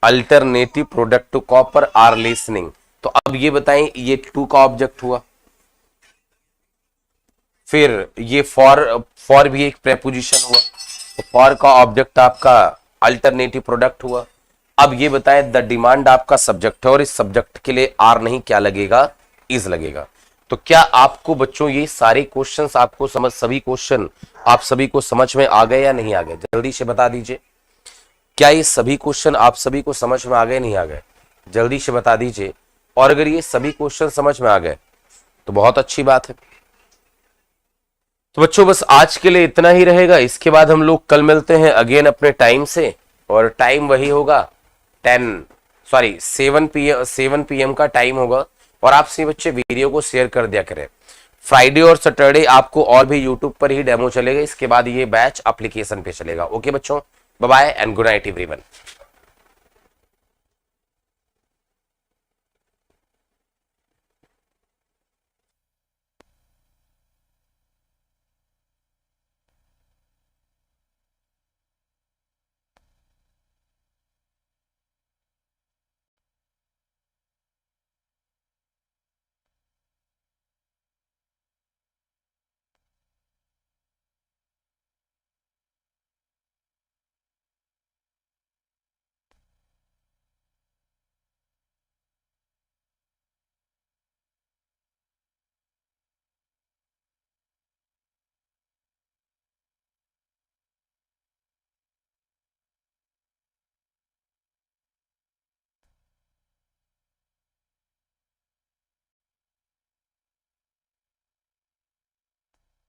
alternative product to copper are listening. तो अब ये बताएं, ये टू का ऑब्जेक्ट हुआ, फिर ये फॉर भी एक प्रेपोजिशन हुआ, तो फॉर का ऑब्जेक्ट आपका अल्टरनेटिव प्रोडक्ट हुआ। अब ये बताएं द डिमांड आपका सब्जेक्ट है और इस सब्जेक्ट के लिए आर नहीं, क्या लगेगा, इज लगेगा। तो क्या आपको बच्चों ये सारे क्वेश्चंस आपको सभी क्वेश्चन आप सभी को समझ में आ गए या नहीं आ गए, जल्दी से बता दीजिए। क्या ये सभी क्वेश्चन आप सभी को समझ में आ गए, नहीं आ गए? जल्दी से बता दीजिए। और अगर ये सभी क्वेश्चन समझ में आ गए तो बहुत अच्छी बात है। तो बच्चों बस आज के लिए इतना ही रहेगा। इसके बाद हम लोग कल मिलते हैं अगेन अपने टाइम से, और टाइम वही होगा 7 PM का टाइम होगा। और आपसे बच्चे वीडियो को शेयर कर दिया करें। फ्राइडे और सैटरडे आपको और भी यूट्यूब पर ही डेमो चलेगा। इसके बाद ये बैच एप्लीकेशन पे चलेगा। ओके बच्चों, bye bye and good night everyone.